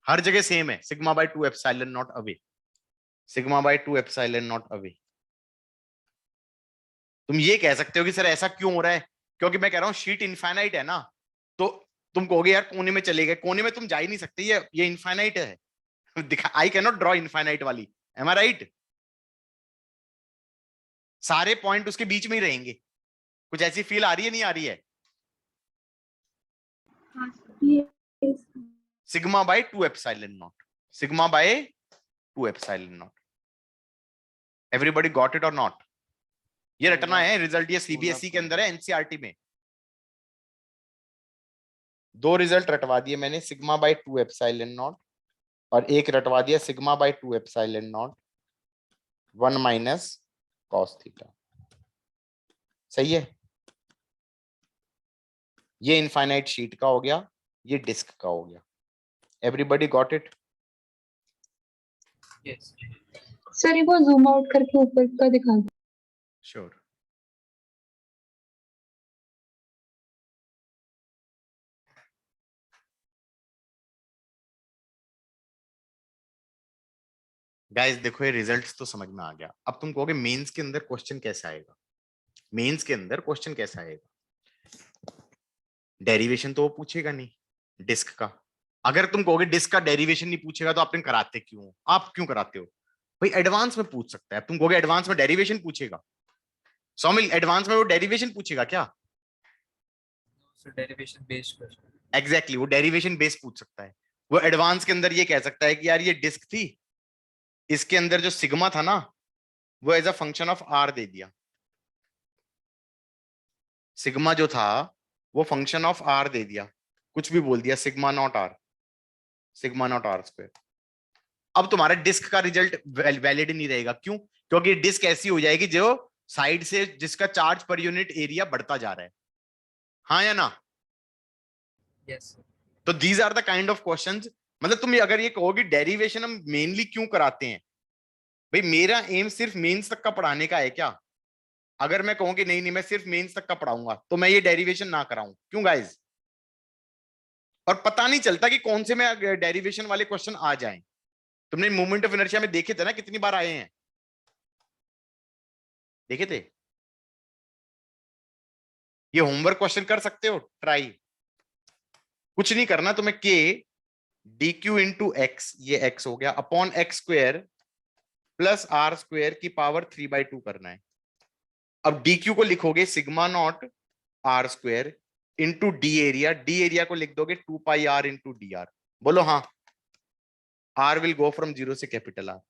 हर जगह सेम है, sigma by 2 epsilon not away, sigma by 2 epsilon not away. तुम ये कह सकते हो कि सर ऐसा क्यों हो रहा है, क्योंकि मैं कह रहा हूं शीट इनफाइनाइट है ना, तो तुम कहोगे यार कोने में चले गए, कोने में तुम जा ही नहीं सकते, ये इनफाइनाइट है। दिखा, I can not draw infinite वाली, एम आई राइट? सारे पॉइंट उसके बीच में ही रहेंगे। कुछ ऐसी फील आ रही है, नहीं आ रही है? yes sigma by 2 epsilon not, sigma by 2 epsilon not. Everybody got it और नॉट? ये रटना है रिजल्ट, ये सीबीएसई के अंदर है, एनसीईआरटी में। 2 रिजल्ट रटवा दिए मैंने, सिग्मा बाय 2 एप्सिलॉन नॉट और एक रटवा दिया sigma by 2 epsilon not 1 minus cos theta. सही है? ये इनफाइनाइट शीट का हो गया, ये डिस्क का हो गया। Everybody got it? yes sir एक बार जूम आउट करके ऊपर का दिखा दो। श्योर। गाइस देखो ये रिजल्ट्स तो समझ में आ गया। अब तुम कहोगे मेंस के अंदर क्वेश्चन कैसे आएगा, मेंस के अंदर क्वेश्चन कैसा आएगा? डेरिवेशन तो वो पूछेगा नहीं डिस्क का। अगर तुम कहोगे डिस्क का डेरिवेशन नहीं पूछेगा तो आपने कराते क्यों, आप क्यों कराते हो भाई? एडवांस में पूछ सकता है। तुम कहोगे एडवांस में डेरिवेशन पूछेगा, सौमिल एडवांस में वो डेरिवेशन पूछेगा क्या? so derivation based question exactly वो डेरिवेशन बेस पूछ सकता है। वो एडवांस के अंदर ये कह सकता है कि यार ये डिस्क थी, इसके अंदर जो सिग्मा था ना वो as a function of r दे दिया, सिग्मा जो था वो फंक्शन ऑफ आर दे दिया, कुछ भी बोल दिया, sigma naught r, sigma naught r square. अब तुम्हारा डिस्क का रिजल्ट वैलिड नहीं रहेगा। क्यों? क्योंकि डिस्क ऐसी हो जाएगी जो साइड से जिसका चार्ज पर यूनिट एरिया बढ़ता जा रहा है। हाँ या ना? yes तो these are the kind of questions. मतलब तुम अगर ये कहोगे डेरिवेशन हम मेनली क्यों कराते हैं, भाई मेरा एम सिर्फ मेंस तक का पढ़ाने का है क्या? अगर मैं कहूँ कि नहीं नहीं मैं सिर्फ मेंस तक का पढ़ाऊंगा तो मैं ये डेरिवेशन ना कराऊं। क्यों गाइज? और पता नहीं चलता कि कौन से में डेरिवेशन वाले क्वेश्चन आ जाएं। तुमने मोमेंट ऑफ इनर्शिया में देखे थे ना कितनी बार आए हैं, देखे थे? ये होमवर्क क्वेश्चन कर सकते हो ट्राई, कुछ नहीं करना तुम्हें। K D q into x, ये एक्स हो गया, upon x square plus are square की पावर 3/2 करना है। अब डी क्यू को लिखोगे sigma naught r square into d area, d area को लिख दोगे 2 pi r into d r. बोलो हाँ। आर विल गो फ्रॉम 0 से कैपिटल आर।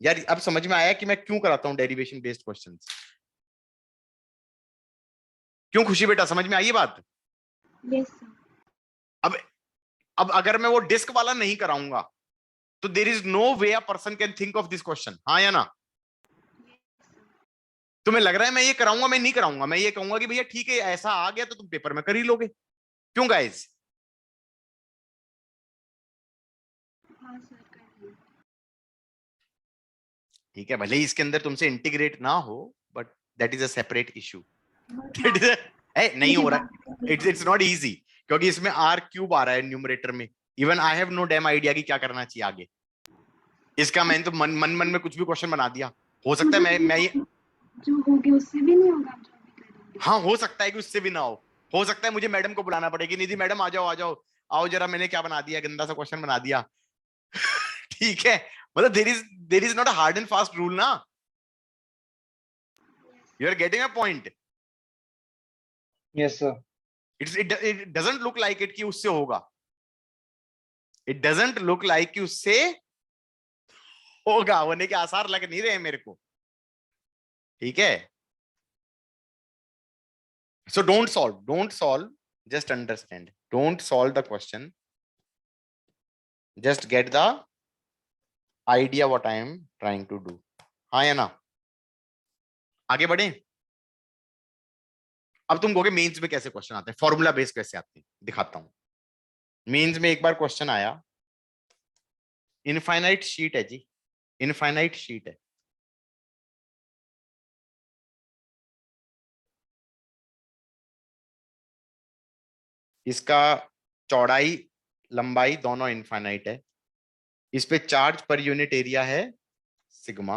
यार अब समझ में आया कि मैं क्यों कराता हूं डेरिवेशन बेस्ड क्वेश्चंस? क्यों खुशी बेटा, समझ में आई ये बात? yes sir अब अगर मैं वो डिस्क वाला नहीं कराऊंगा तो there is no way a person can think of this question. हाँ या ना? तुम्हें लग रहा है मैं ये कराऊंगा? मैं नहीं कराऊंगा। मैं ये कहूंगा कि भैया ठीक है ऐसा आ गया तो तुम पेपर में कर ही लोगे। क्यों गाइज? हाँ सर कर लो। ठीक है, भले ही इसके अंदर तुमसे इंटीग्रेट ना हो but that is a separate issue. नहीं हो रहा, इट्स नॉट इजी क्योंकि इसमें आर क्यूब आ रहा है न्यूमरेटर में। Even I have no damn idea कि क्या करना चाहिए आगे इसका। मैंने तो मन में कुछ भी क्वेश्चन बना दिया। हो सकता है मैं ये जो होगी उससे भी नहीं होगा जो भी करेंगे। हाँ हो सकता है कि उससे भी ना हो सकता है मुझे मैडम को बुलाना पड़ेगी, निधि मैडम आ जाओ आओ जरा, मैंने क्या बना दिया, गंदा सा क्वेश्चन बना दिया। ठीक है, मतलब there is not a hard and fast rule ना। You are getting a point? Yes sir. It doesn't look like it कि उससे होगा। इट डजंट लुक लाइक कि उससे होगा, होने के आसार लग नहीं रहे मेरे को, ठीक है। So don't solve, just understand. Don't solve the question. Just get the idea what I am trying to do. हाँ या ना? आगे बढ़े। अब तुम कहोगे मेंस में कैसे क्वेश्चन आते हैं, फॉर्मूला बेस कैसे आते हैं, दिखाता हूं। मेंस में एक बार क्वेश्चन आया, इनफाइनाइट शीट है जी, इनफाइनाइट शीट है, इसका चौड़ाई लंबाई दोनों इनफाइनाइट है, इस पे चार्ज पर यूनिट एरिया है सिग्मा।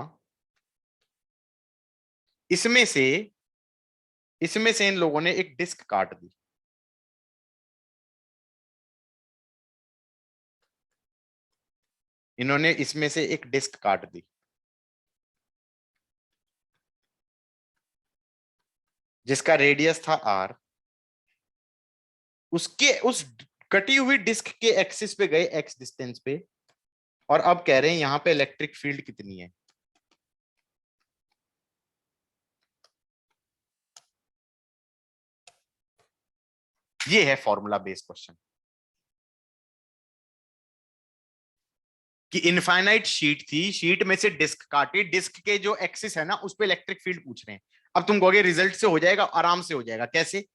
इसमें से इन लोगों ने एक डिस्क काट दी, इन्होंने इसमें से एक डिस्क काट दी, जिसका रेडियस था r। उस कटी हुई डिस्क के एक्सिस पे गए x डिस्टेंस पे, और अब कह रहे हैं यहां पे इलेक्ट्रिक फील्ड कितनी है। ये है फॉर्मूला बेस्ड क्वेश्चन कि इनफाइनाइट शीट थी, शीट में से डिस्क काटी, डिस्क के जो एक्सिस है ना उस पे इलेक्ट्रिक फील्ड पूछ रहे हैं। अब तुम कहोगे रिजल्ट से हो जाएगा, आराम से हो जाएगा। कैसे?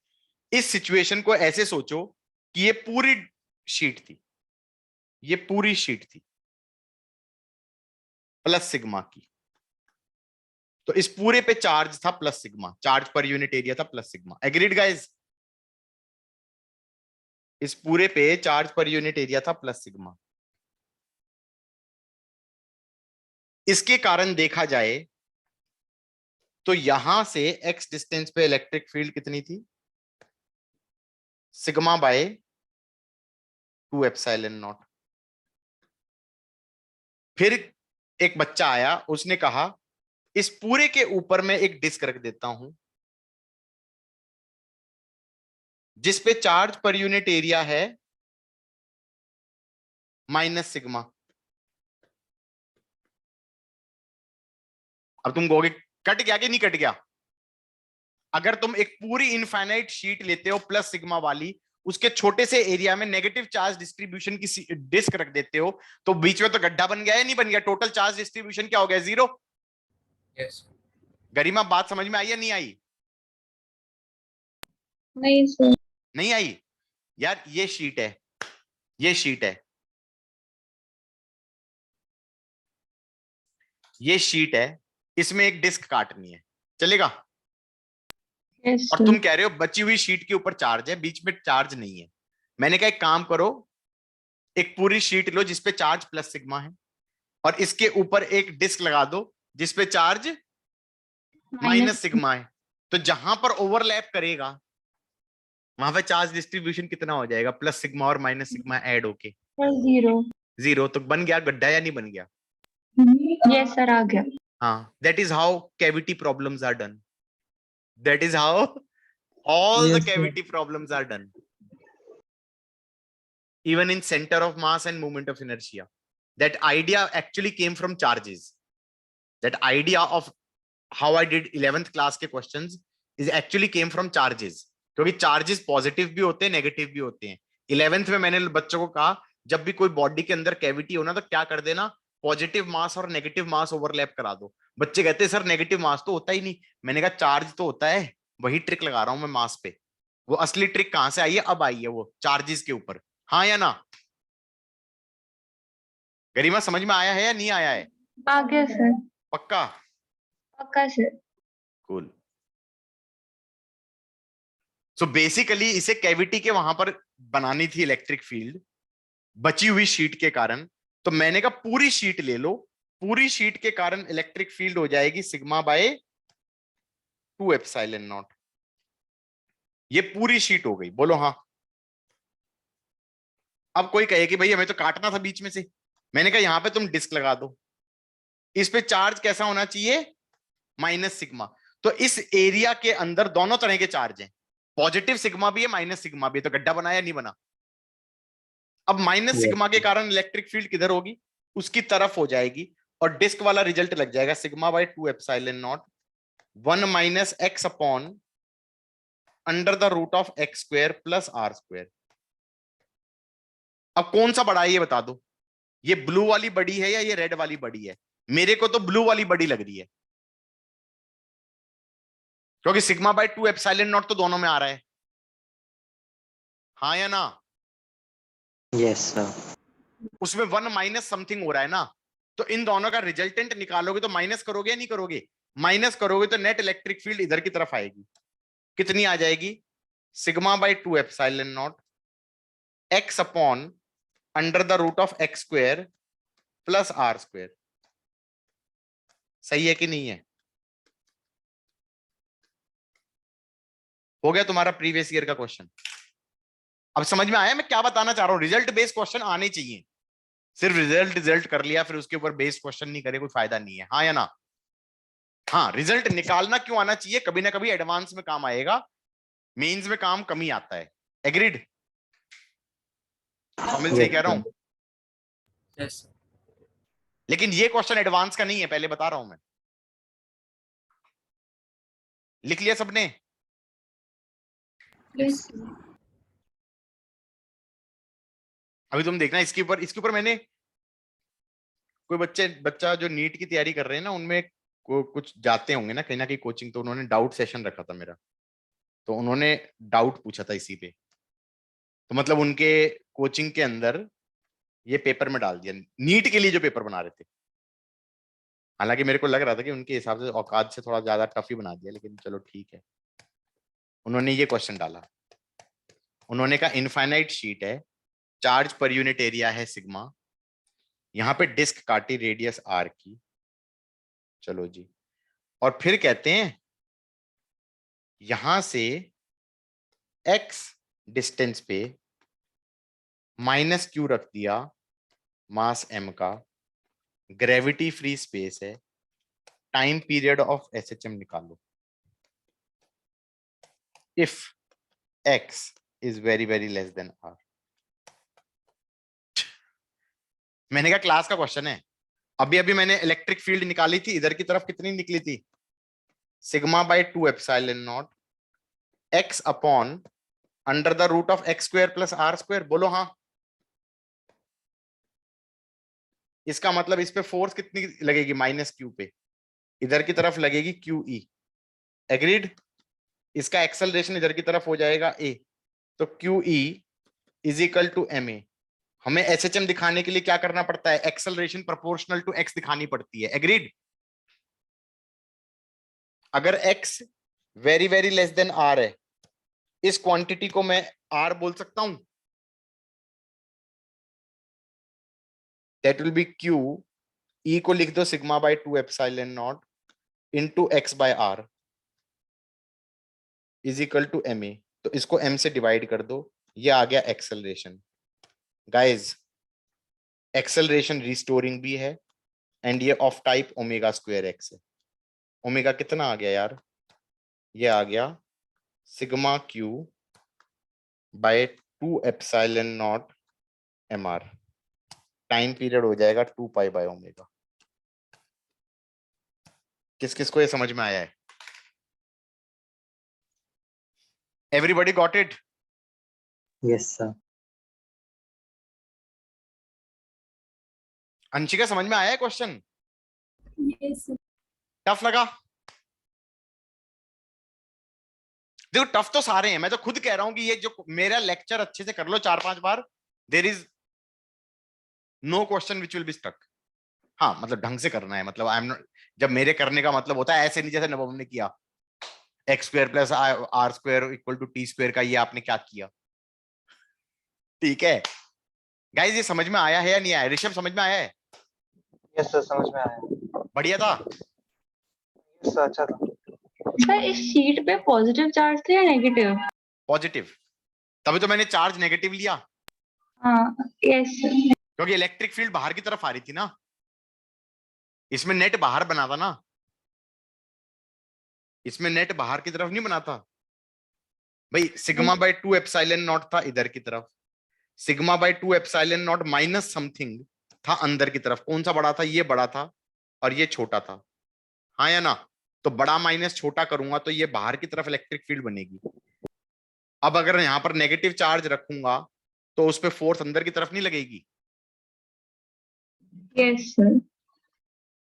इस सिचुएशन को ऐसे सोचो कि ये पूरी शीट थी, ये पूरी शीट थी प्लस सिग्मा की, तो इस पूरे पे चार्ज था plus sigma, charge per unit area था प्लस सिग्मा। Agreed guys? इस पूरे पे चार्ज पर यूनिट एरिया था प्लस सिग्मा। इसके कारण देखा जाए तो यहां से x डिस्टेंस पे इलेक्ट्रिक फील्ड कितनी थी? Sigma by 2 epsilon not. फिर एक बच्चा आया, उसने कहा इस पूरे के ऊपर मैं एक डिस्क रख देता हूं जिस पे चार्ज पर यूनिट एरिया है माइनस सिग्मा। अब तुम कहोगे कट गया कि नहीं कट गया? अगर तुम एक पूरी इनफाइनाइट शीट लेते हो प्लस सिग्मा वाली, उसके छोटे से एरिया में नेगेटिव चार्ज डिस्ट्रीब्यूशन की डिस्क रख देते हो, तो बीच में तो गड्ढा बन गया या नहीं बन गया? टोटल चार्ज डिस्ट्रीब्यूशन क्या हो गया? 0। यस गरिमा बात समझ में आई या नहीं आई? नहीं सर। नहीं आई यार। ये शीट है, ये शीट है, ये शीट है, इसमें एक डिस्क काटनी है, चलेगा? यस और सर। तुम कह रहे हो बची हुई शीट के ऊपर चार्ज है, बीच में चार्ज नहीं है। मैंने कहा एक काम करो, एक पूरी शीट लो जिसपे चार्ज प्लस सिग्मा है, और इसके ऊपर एक डिस्क लगा दो जिसपे चार्ज माइनस सिग्मा है। तो जहां पर ओवरलैप करेगा वहां पे चार्ज डिस्ट्रीब्यूशन कितना हो जाएगा? प्लस सिग्मा और माइनस सिग्मा ऐड होके 0। 0। तो बन गया गड्ढा या नहीं बन गया? यस सर, आ गया। हाँ, that is how cavity problems are done. That is how all the Yes, sir. cavity problems are done. Even in center of mass and moment of inertia. That idea actually came from charges. That idea of how I did 11th class के questions is actually came from charges. क्योंकि charges positive भी होते हैं, negative भी होते हैं। 11th में मैंने बच्चों को कहा जब भी कोई बॉडी के अंदर कैविटी हो ना तो क्या कर देना, पॉजिटिव मास और नेगेटिव मास ओवरलैप करा दो। बच्चे कहते हैं सर नेगेटिव मास तो होता ही नहीं। मैंने कहा चार्ज तो होता है, वही ट्रिक लगा रहा हूं मैं मास पे। वो असली ट्रिक कहां से आई है? अब आई है वो चार्जेस के ऊपर। हाँ या ना? गरिमा समझ में आया है या नहीं आया है? आ गया सर। पक्का? पक्का सर। कूल। सो बेसिकली इसे कैविटी के वहां पर बनानी थी इलेक्ट्रिक फील्ड, बची हुई शीट के कारण। तो मैंने कहा पूरी शीट ले लो, पूरी शीट के कारण इलेक्ट्रिक फील्ड हो जाएगी सिग्मा बाय 2 एप्सिलॉन नॉट। ये पूरी शीट हो गई, बोलो हाँ। अब कोई कहे कि भाई हमें तो काटना था बीच में से। मैंने कहा यहां पे तुम डिस्क लगा दो, इस पे चार्ज कैसा होना चाहिए? Minus sigma. तो इस एरिया के अंदर दोनों तरह के चार्ज हैं, पॉजिटिव सिग्मा भी है, माइनस सिग्मा भी है। तो गड्ढा बनाया नहीं बना? अब माइनस Yes. सिग्मा के कारण इलेक्ट्रिक फील्ड किधर होगी, उसकी तरफ हो जाएगी, और डिस्क वाला रिजल्ट लग जाएगा sigma by 2 epsilon not 1 minus x upon under the root of x square plus are square. अब कौन सा बड़ा है ये बता दो, ये ब्लू वाली बड़ी है या ये रेड वाली बड़ी है? मेरे को तो ब्लू वाली बड़ी लग रही है, क्योंकि सिग्मा बाय 2 एप्सिलॉन नॉट तो दोनों में आ रहा है, हाँ या ना? Yes sir. उसमें 1 माइनस समथिंग हो रहा है ना, तो इन दोनों का रिजल्टेंट निकालोगे तो माइनस करोगे या नहीं करोगे? माइनस करोगे तो नेट इलेक्ट्रिक फील्ड इधर की तरफ आएगी, कितनी आ जाएगी? Sigma by 2 epsilon naught x upon under the root of x square plus are square. सही है कि नहीं है? हो गया तुम्हारा प्रीवियस ईयर का क्वेश्चन। अब समझ में आया मैं क्या बताना चाह रहा हूं? रिजल्ट बेस्ड क्वेश्चन आने चाहिए, सिर्फ रिजल्ट कर लिया फिर उसके ऊपर बेस्ड क्वेश्चन नहीं करे कोई फायदा नहीं है, हाँ या ना? हाँ, रिजल्ट निकालना क्यों आना चाहिए, कभी ना कभी एडवांस में काम आएगा, मेंस में काम कम ही आता है। एग्रीड? समझ सही कह रहा हूं? Yes sir. लेकिन ये क्वेश्चन एडवांस का नहीं है, पहले बता रहा हूं मैं। लिख लिया सबने? Yes. अभी तुम देखना इसके ऊपर मैंने कोई बच्चा जो नीट की तैयारी कर रहे हैं ना, उनमें कुछ जाते होंगे ना कहीं कोचिंग, तो उन्होंने डाउट सेशन रखा था मेरा, तो उन्होंने डाउट पूछा था इसी पे, तो मतलब उनके कोचिंग के अंदर ये पेपर में डाल दिया, नीट के लिए जो पेपर बना रहे थे। हालांकि मेरे को लग रहा था कि उनके हिसाब से औकात से थोड़ा ज्यादा टफ ही बना दिया, लेकिन चलो ठीक है। उन्होंने ये क्वेश्चन डाला, उन्होंने कहा इनफाइनाइट शीट है, चार्ज पर यूनिट एरिया है सिग्मा, यहां पे डिस्क काटी रेडियस आर की, चलो जी, और फिर कहते हैं यहां से x डिस्टेंस पे माइनस क्यू रख दिया, मास m का, ग्रेविटी फ्री स्पेस है, टाइम पीरियड ऑफ SHM निकालो if x is very very less then r। मैंने कहा क्लास का क्वेश्चन है। अभी अभी मैंने इलेक्ट्रिक फील्ड निकाली थी, इधर की तरफ कितनी निकली थी? Sigma by 2 epsilon naught x upon under the root of x square plus are square. बोलो हाँ। इसका मतलब इस पे फोर्स कितनी लगेगी? माइनस क्यू पे, इधर की तरफ लगेगी क्यू ई। एग्रीड? इसका एक्सेलरेशन इधर की तरफ हो जाएगा a, तो q e is equal to m a. हमें SHM दिखाने के लिए क्या करना पड़ता है? एक्सेलरेशन प्रोपोर्शनल टू x दिखानी पड़ती है। एग्रीड? अगर x very very less then r है, इस क्वांटिटी को मैं r बोल सकता हूं, that will be q, e को लिख दो sigma by 2 epsilon naught into x by r is equal to m a. तो इसको m से डिवाइड कर दो, ये आ गया एक्सेलरेशन। गाइज, एक्सेलरेशन रिस्टोरिंग भी है एंड ये of type omega square x है। ओमेगा कितना आ गया यार? ये आ गया sigma q by 2 epsilon naught m r. Time period हो जाएगा 2 पाई बाय ओमेगा। किस किस को ये समझ में आया है? Everybody got it? Yes sir. Anshika समझ में आया है क्वेश्चन? Yes. टफ लगा? देखो टफ तो सारे हैं, मैं तो खुद कह रहा हूं कि ये जो मेरा लेक्चर अच्छे से कर लो 4-5 बार, there is no question which will be stuck. हाँ मतलब ढंग से करना है, मतलब आई एम नॉट, जब मेरे करने का मतलब होता है ऐसे नहीं जैसे नवम ने किया, x square plus are square equal to t square का, ये आपने क्या किया? ठीक है गाइस, ये समझ में आया है या नहीं आया? ऋषभ समझ में आया है? यस सर, समझ में आया। बढ़िया था? यस सर, अच्छा था। सर इस शीट पे पॉजिटिव चार्ज थे या नेगेटिव? पॉजिटिव, तभी तो मैंने चार्ज नेगेटिव लिया, हाँ यस सर। क्योंकि इलेक्ट्रिक फील्ड बाहर की तरफ आ रही थी ना, इसमें नेट बाहर बना था ना, इसमें नेट बाहर की तरफ नहीं बना था भाई। सिग्मा बाय 2 एप्सिलॉन नॉट था इधर की तरफ, sigma by 2 epsilon not minus something था अंदर की तरफ। कौन सा बड़ा था? ये बड़ा था और ये छोटा था, हाँ या ना? तो बड़ा माइनस छोटा करूंगा तो ये बाहर की तरफ इलेक्ट्रिक फील्ड बनेगी। अब अगर यहां पर नेगेटिव चार्ज रखूंगा तो उस पर फोर्स अंदर की तरफ नहीं लगेगी? Yes sir.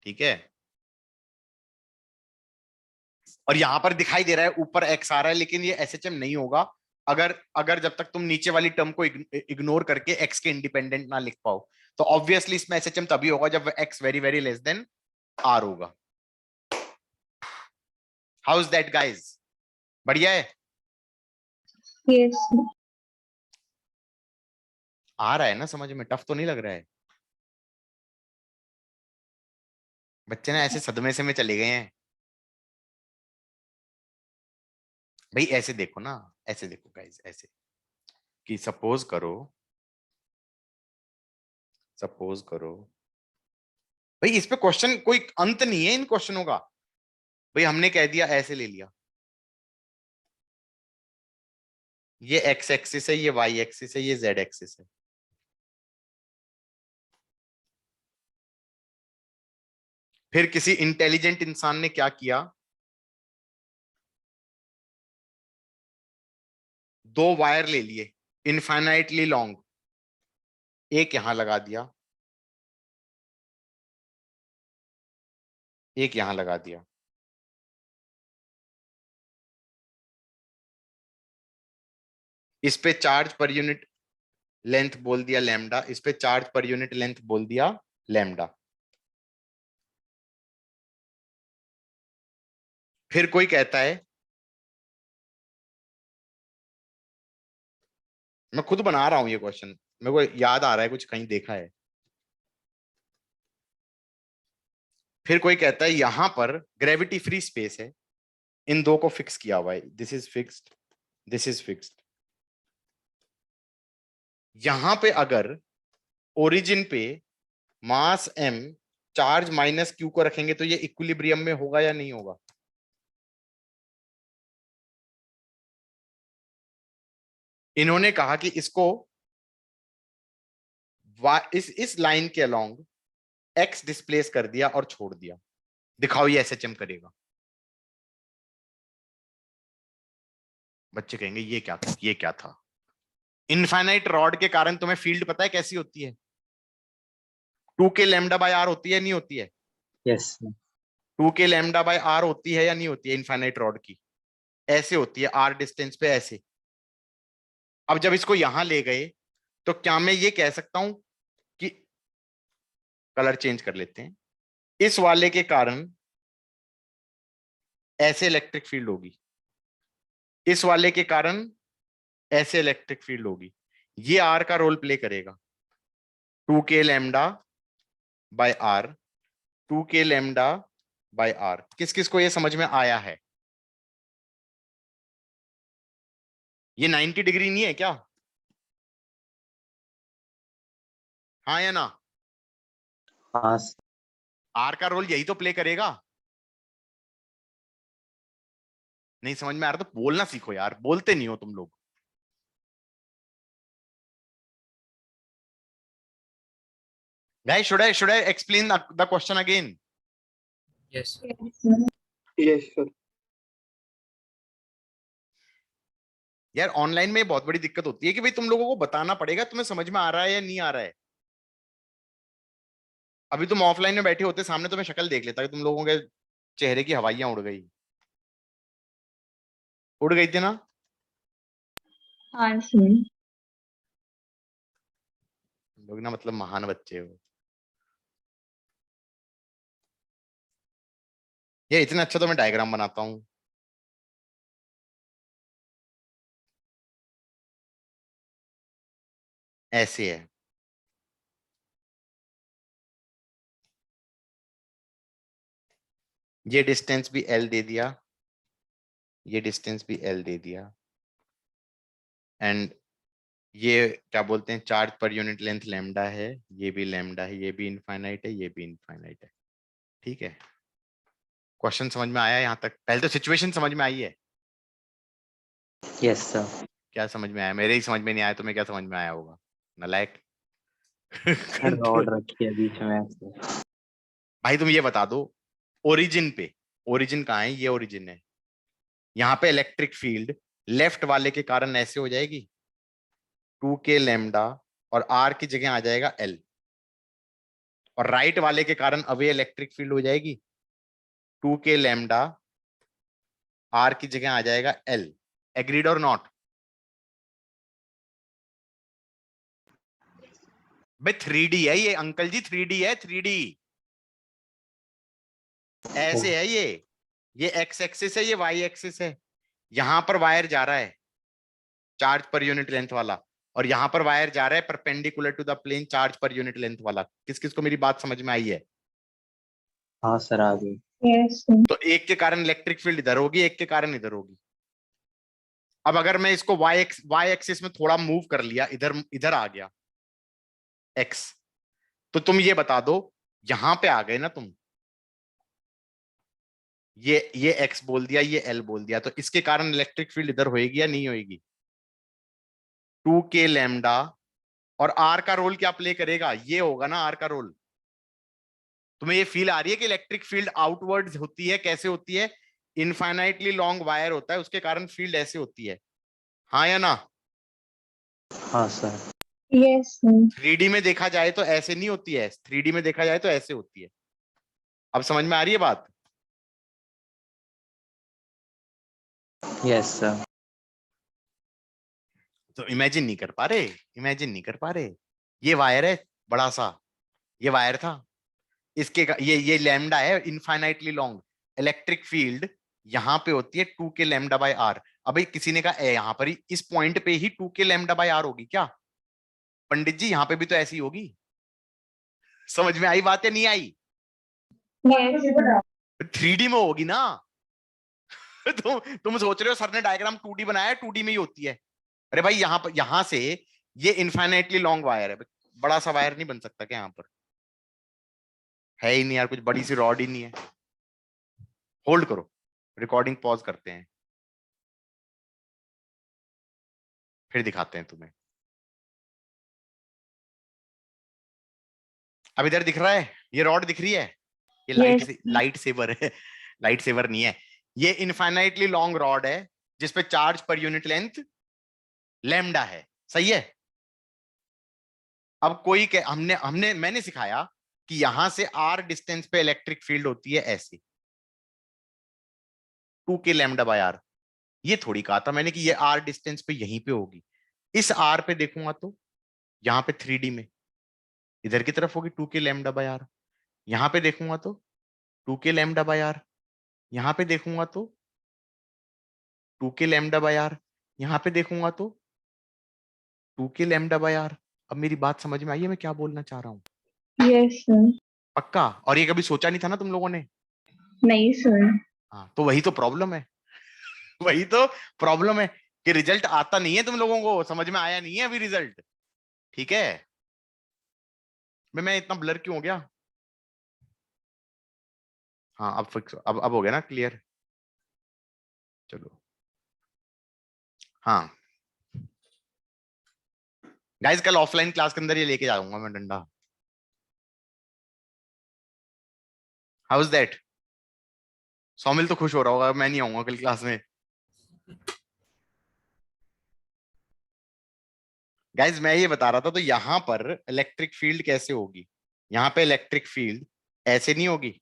ठीक है। और यहां पर दिखाई दे रहा है ऊपर एक्स आ रहा है, लेकिन ये एसएचएम नहीं होगा अगर अगर जब तक तुम नीचे वाली टर्म को इग्नोर करके एक्स के इंडिपेंडेंट ना लिख पाओ। तो ऑब्वियसली इसमें एसएचएम तभी होगा जब x very very less than R होगा। How is that guys? बढ़िया है? Yes sir. आ रहा है ना समझ में? टफ तो नहीं लग रहा है? बच्चे ना ऐसे सदमे से में चले गए हैं। भाई ऐसे देखो ना, ऐसे देखो गाइस, ऐसे कि सपोज करो भाई, इस पे क्वेश्चन कोई अंत नहीं है इन क्वेश्चनों का। भाई हमने कह दिया, ऐसे ले लिया, ये एक्स एक्सिस है, ये वाई एक्सिस है, ये जेड एक्सिस है। फिर किसी इंटेलिजेंट इंसान ने क्या किया, दो वायर ले लिए इनफाइनाइटली लॉन्ग, एक यहां लगा दिया, एक यहां लगा दिया। इस पे चार्ज पर यूनिट लेंथ बोल दिया लैम्डा, इस पे चार्ज पर यूनिट लेंथ बोल दिया लैम्डा। फिर कोई कहता है, मैं खुद बना रहा हूं ये क्वेश्चन, मेरे को याद आ रहा है, कुछ कहीं देखा है। फिर कोई कहता है यहां पर ग्रेविटी फ्री स्पेस है, इन दो को फिक्स किया हुआ है, this is fixed, this is fixed. यहां पे अगर ओरिजिन पे मास m चार्ज माइनस क्यू को रखेंगे तो ये इक्विलिब्रियम में होगा या नहीं होगा? इन्होंने कहा कि इसको इस लाइन के अलोंग x डिस्प्लेस कर दिया और छोड़ दिया, दिखाओ ये एसएचएम करेगा। बच्चे कहेंगे ये क्या था, ये क्या था? इनफाइनाइट रॉड के कारण तुम्हें फील्ड पता है कैसी होती है? 2k लैम्डा बाय आर होती है, नहीं होती है? Yes 2k lambda by are होती है या नहीं होती है इनफाइनाइट रॉड की? ऐसे होती है, आर डिस्टेंस पे ऐसे। अब जब इसको यहां ले गए तो क्या मैं ये कह सकता हूं कि, कलर चेंज कर लेते हैं, इस वाले के कारण ऐसे इलेक्ट्रिक फील्ड होगी, इस वाले के कारण ऐसे इलेक्ट्रिक फील्ड होगी, ये आर का रोल प्ले करेगा। 2k lambda by are, 2k lambda by r. किस किस को ये समझ में आया है? ये 90 डिग्री नहीं है क्या? हाँ या ना? हाँ आर का रोल यही तो प्ले करेगा। नहीं समझ में आ रहा तो बोलना सीखो यार, बोलते नहीं हो तुम लोग। Guys, should I explain the question again? Yes. Yes sir यार ऑनलाइन में बहुत बड़ी दिक्कत होती है कि भाई तुम लोगों को बताना पड़ेगा तुम्हें समझ में आ रहा है या नहीं आ रहा है। अभी तुम ऑफलाइन में बैठे होते सामने तो मैं शक्ल देख लेता कि तुम लोगों के चेहरे की हवाइयां उड़ गई, उड़ गई थी ना? हाँ सर। लोग ना मतलब महान बच्चे हो। ये इतना अच्छा तो मैं डायग्राम बनाता हूं। ऐसे है, ये डिस्टेंस भी L दे दिया, ये डिस्टेंस भी L दे दिया, एंड ये क्या बोलते हैं, charge per unit length lambda है, ये भी लैम्डा है, ये भी इनफाइनाइट है, ये भी इनफाइनाइट है। ठीक है, क्वेश्चन समझ में आया यहाँ तक? पहले तो सिचुएशन समझ में आई है। यस सर क्या समझ में आया? मेरे ही समझ में नहीं आया, तुम्हें क्या समझ में आया होगा? नालायक। रॉड रखी है बीच में ऐसे। भाई तुम ये बता दो, ओरिजिन पे, ओरिजिन कहाँ है? ये ओरिजिन है। यहाँ पे इलेक्ट्रिक फील्ड लेफ्ट वाले के कारण ऐसे हो जाएगी 2k लैम्डा, और आर की जगह आ जाएगा एल, और राइट वाले के कारण अवे इलेक्ट्रिक फील्ड हो जाएगी 2k लैम्डा, आर की जगह आ जाएगा एल। एग्रीड और नॉट? भाई 3D है ये अंकल जी, 3D है, 3D ऐसे है ये एक्स एक्सिस है, ये वाई एक्सिस है। यहां पर वायर जा रहा है चार्ज पर यूनिट लेंथ वाला, और यहां पर वायर जा रहा है perpendicular to the plane charge per unit length वाला। किस किस को मेरी बात समझ में आई है? हाँ सर आ गई। Yes sir. तो एक के कारण इलेक्ट्रिक फील्ड इधर होगी, एक के कारण इधर होगी। अब अगर मैं इसको वाई एक्सिस में थोड़ा मूव कर लिया, इधर इधर आ गया एक्स, तो तुम ये बता दो, यहां पे आ गए ना तुम, ये एक्स बोल दिया, ये एल बोल दिया, तो इसके कारण इलेक्ट्रिक फील्ड इधर होएगी या नहीं होएगी? 2k लैम्डा, और आर का रोल क्या प्ले करेगा? ये होगा ना आर का रोल। तुम्हें ये फील आ रही है कि इलेक्ट्रिक फील्ड आउटवर्ड्स होती है? कैसे होती है? इनफाइनाइटली लॉन्ग वायर होता है, उसके कारण फील्ड ऐसे होती है, हाँ या ना? हाँ सर। Yes sir. 3D में देखा जाए तो ऐसे नहीं होती है, 3D में देखा जाए तो ऐसे होती है। अब समझ में आ रही है बात? Yes sir. तो इमेजिन नहीं कर पा रहे, इमेजिन नहीं कर पा रहे। ये वायर है बड़ा सा, ये वायर था, ये लैम्डा है इनफाइनाइटली लॉन्ग। इलेक्ट्रिक फील्ड यहां पे होती है 2k लैम्डा बाय आर। अबे किसी ने कहा यहां पर ही इस पॉइंट पे ही 2k लैम्डा बाय आर होगी क्या? पंडित जी यहां पे भी तो ऐसी होगी। समझ में आई बात या नहीं आई? Yes sir. 3D में होगी ना। तुम सोच रहे हो सर ने डायग्राम 2D बनाया है, 2D में ही होती है। अरे भाई यहाँ पर, यहां से ये इनफाइनाइटली लॉन्ग वायर है, बड़ा सा वायर नहीं बन सकता क्या? यहाँ पर है ही नहीं यार, कुछ बड़ी सी रॉड ही नहीं है। होल्ड करो, रिकॉर्डिंग पॉज करते हैं, फिर दिखाते हैं तुम्हें। अब इधर दिख रहा है, ये रॉड दिख रही है, ये लाइट सेवर है। लाइट सेवर नहीं है, ये इनफाइनाइटली लॉन्ग रॉड है जिसपे charge per unit length lambda है, सही है? अब कोई मैंने सिखाया कि यहां से आर डिस्टेंस पे इलेक्ट्रिक फील्ड होती है ऐसी 2k लैम्डा बाय आर। ये थोड़ी कहा था मैंने कि ये आर डिस्टेंस पे यहीं पे होगी। इस आर पे देखूंगा तो यहाँ पे 3D में इधर की तरफ होगी 2k लैम्डा बाय आर। यहाँ पे देखूंगा तो 2k लैम्डा बाय आर। यहाँ पे देखूंगा तो 2k लैम्डा बाय आर। यहाँ पे देखूंगा तो 2k लैम्डा बाय आर। अब मेरी बात समझ में आई है मैं क्या बोलना चाह रहा हूँ? Yes sir. पक्का? और ये कभी सोचा नहीं था ना तुम लोगों ने? नहीं सर। हाँ, तो वही तो प्रॉब्लम है। वही तो प्रॉब्लम है कि रिजल्ट आता नहीं है तुम लोगों को, समझ में आया नहीं है अभी रिजल्ट। ठीक है, मैं इतना ब्लर क्यों हो गया? हाँ अब फिक्स, अब हो गया ना क्लियर? चलो हाँ गाइस, कल ऑफलाइन क्लास के अंदर ये लेके जाऊंगा मैं डंडा। How is that? सौमिल तो खुश हो रहा होगा, मैं नहीं आऊंगा कल क्लास में। गाइस मैं ये बता रहा था, तो यहां पर इलेक्ट्रिक फील्ड कैसे होगी? यहाँ पे इलेक्ट्रिक फील्ड ऐसे नहीं होगी,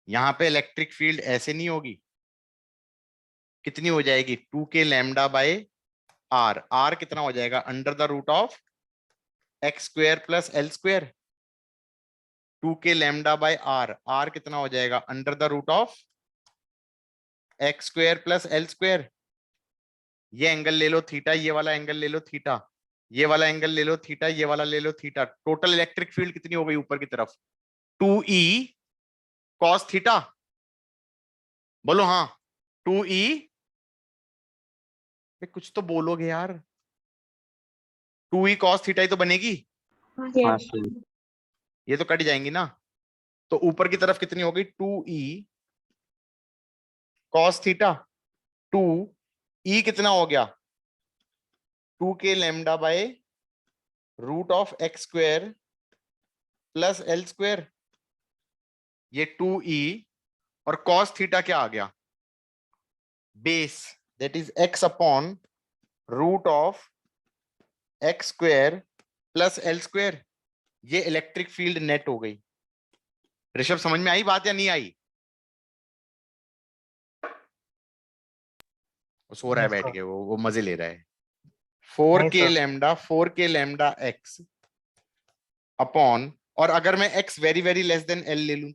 यहाँ पे इलेक्ट्रिक फील्ड ऐसे नहीं होगी। कितनी हो जाएगी? 2k lambda by r. R कितना हो जाएगा? Under the root of x square plus l square. 2k lambda by r, r कितना हो जाएगा? Under the root of x square plus l square. ये एंगल ले लो थीटा, ये वाला एंगल ले लो थीटा, ये वाला एंगल ले लो थीटा, ये वाला ले लो थीटा। टोटल इलेक्ट्रिक फील्ड कितनी हो गई ऊपर की तरफ? 2e cos theta. बोलो हाँ, 2e। कुछ तो बोलोगे यार। 2e कॉस थीटा ही तो बनेगी। हाँ यस। सर। ये तो कट जाएंगी ना, तो ऊपर की तरफ कितनी हो गई? 2e cos theta. 2e कितना हो गया? 2k lambda by root of x square plus l square, ये 2e, और कॉस थीटा क्या आ गया, base, that is x upon root of x square plus l square. ये इलेक्ट्रिक फील्ड नेट हो गई। ऋषभ समझ में आई बात या नहीं आई? वो सो रहा है Yes, बैठ sir. के, वो मजे ले रहा है। 4k लैम्डा x अपॉन, और अगर मैं x very very less then l ले लूं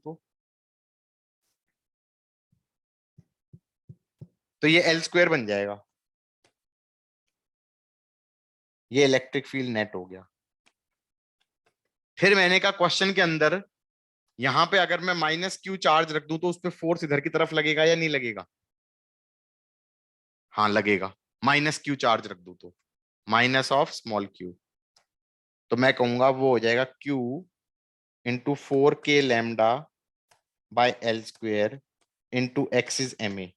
तो ये l स्क्वायर बन जाएगा। ये इलेक्ट्रिक फील्ड नेट हो गया। फिर मैंने कहा क्वेश्चन के अंदर यहां पे अगर मैं माइनस क्यू चार्ज रख दूं तो उस पर फोर्स इधर की तरफ लगेगा या नहीं लगेगा? हाँ लगेगा। माइनस क्यू चार्ज रख दूं तो माइनस ऑफ स्मॉल क्यू, तो मैं कहूंगा वो हो जाएगा Q into 4k lambda by l square into x is m a.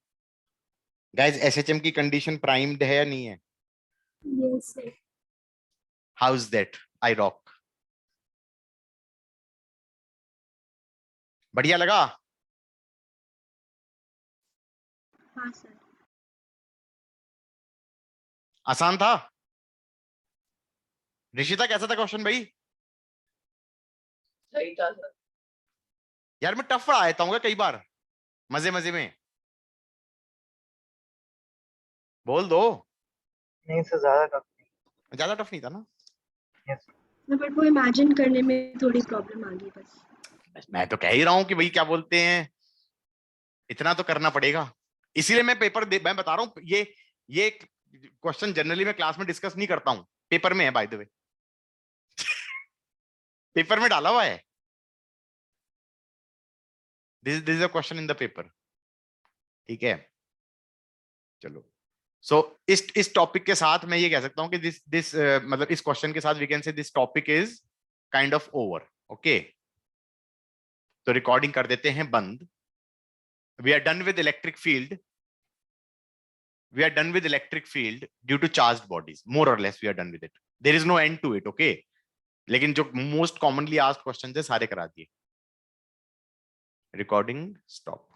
Guys SHM की कंडीशन प्राइम्ड है या नहीं है? Yes, sir. How is that? I rock. बढ़िया लगा? हाँ सर। आसान था? ऋषिता कैसा था क्वेश्चन भाई? सही था सर। यार मैं टफ पढ़ा देता हूँ कई बार मजे मजे में, बोल दो। नहीं सर, ज्यादा टफ नहीं था ना? बट वो इमेजिन करने में थोड़ी प्रॉब्लम आ गई बस। मैं तो कह ही रहा हूं कि भाई क्या बोलते हैं, इतना तो करना पड़ेगा। इसीलिए मैं मैं बता रहा हूं, ये क्वेश्चन जनरली मैं क्लास में डिस्कस नहीं करता हूं, पेपर में है बाय द वे। पेपर में डाला हुआ है, this is a question in the paper. ठीक है, चलो। सो इस टॉपिक के साथ मैं ये कह सकता हूं कि दिस मतलब इस क्वेश्चन के साथ we can say this topic is kind of over. Okay, तो रिकॉर्डिंग कर देते हैं बंद। We are done with electric field, we are done with electric field due to charged bodies, more or less we are done with it, there is no end to it. Okay, लेकिन जो मोस्ट कॉमनली आस्क्ड क्वेश्चन है सारे करा दिए। Recording stop.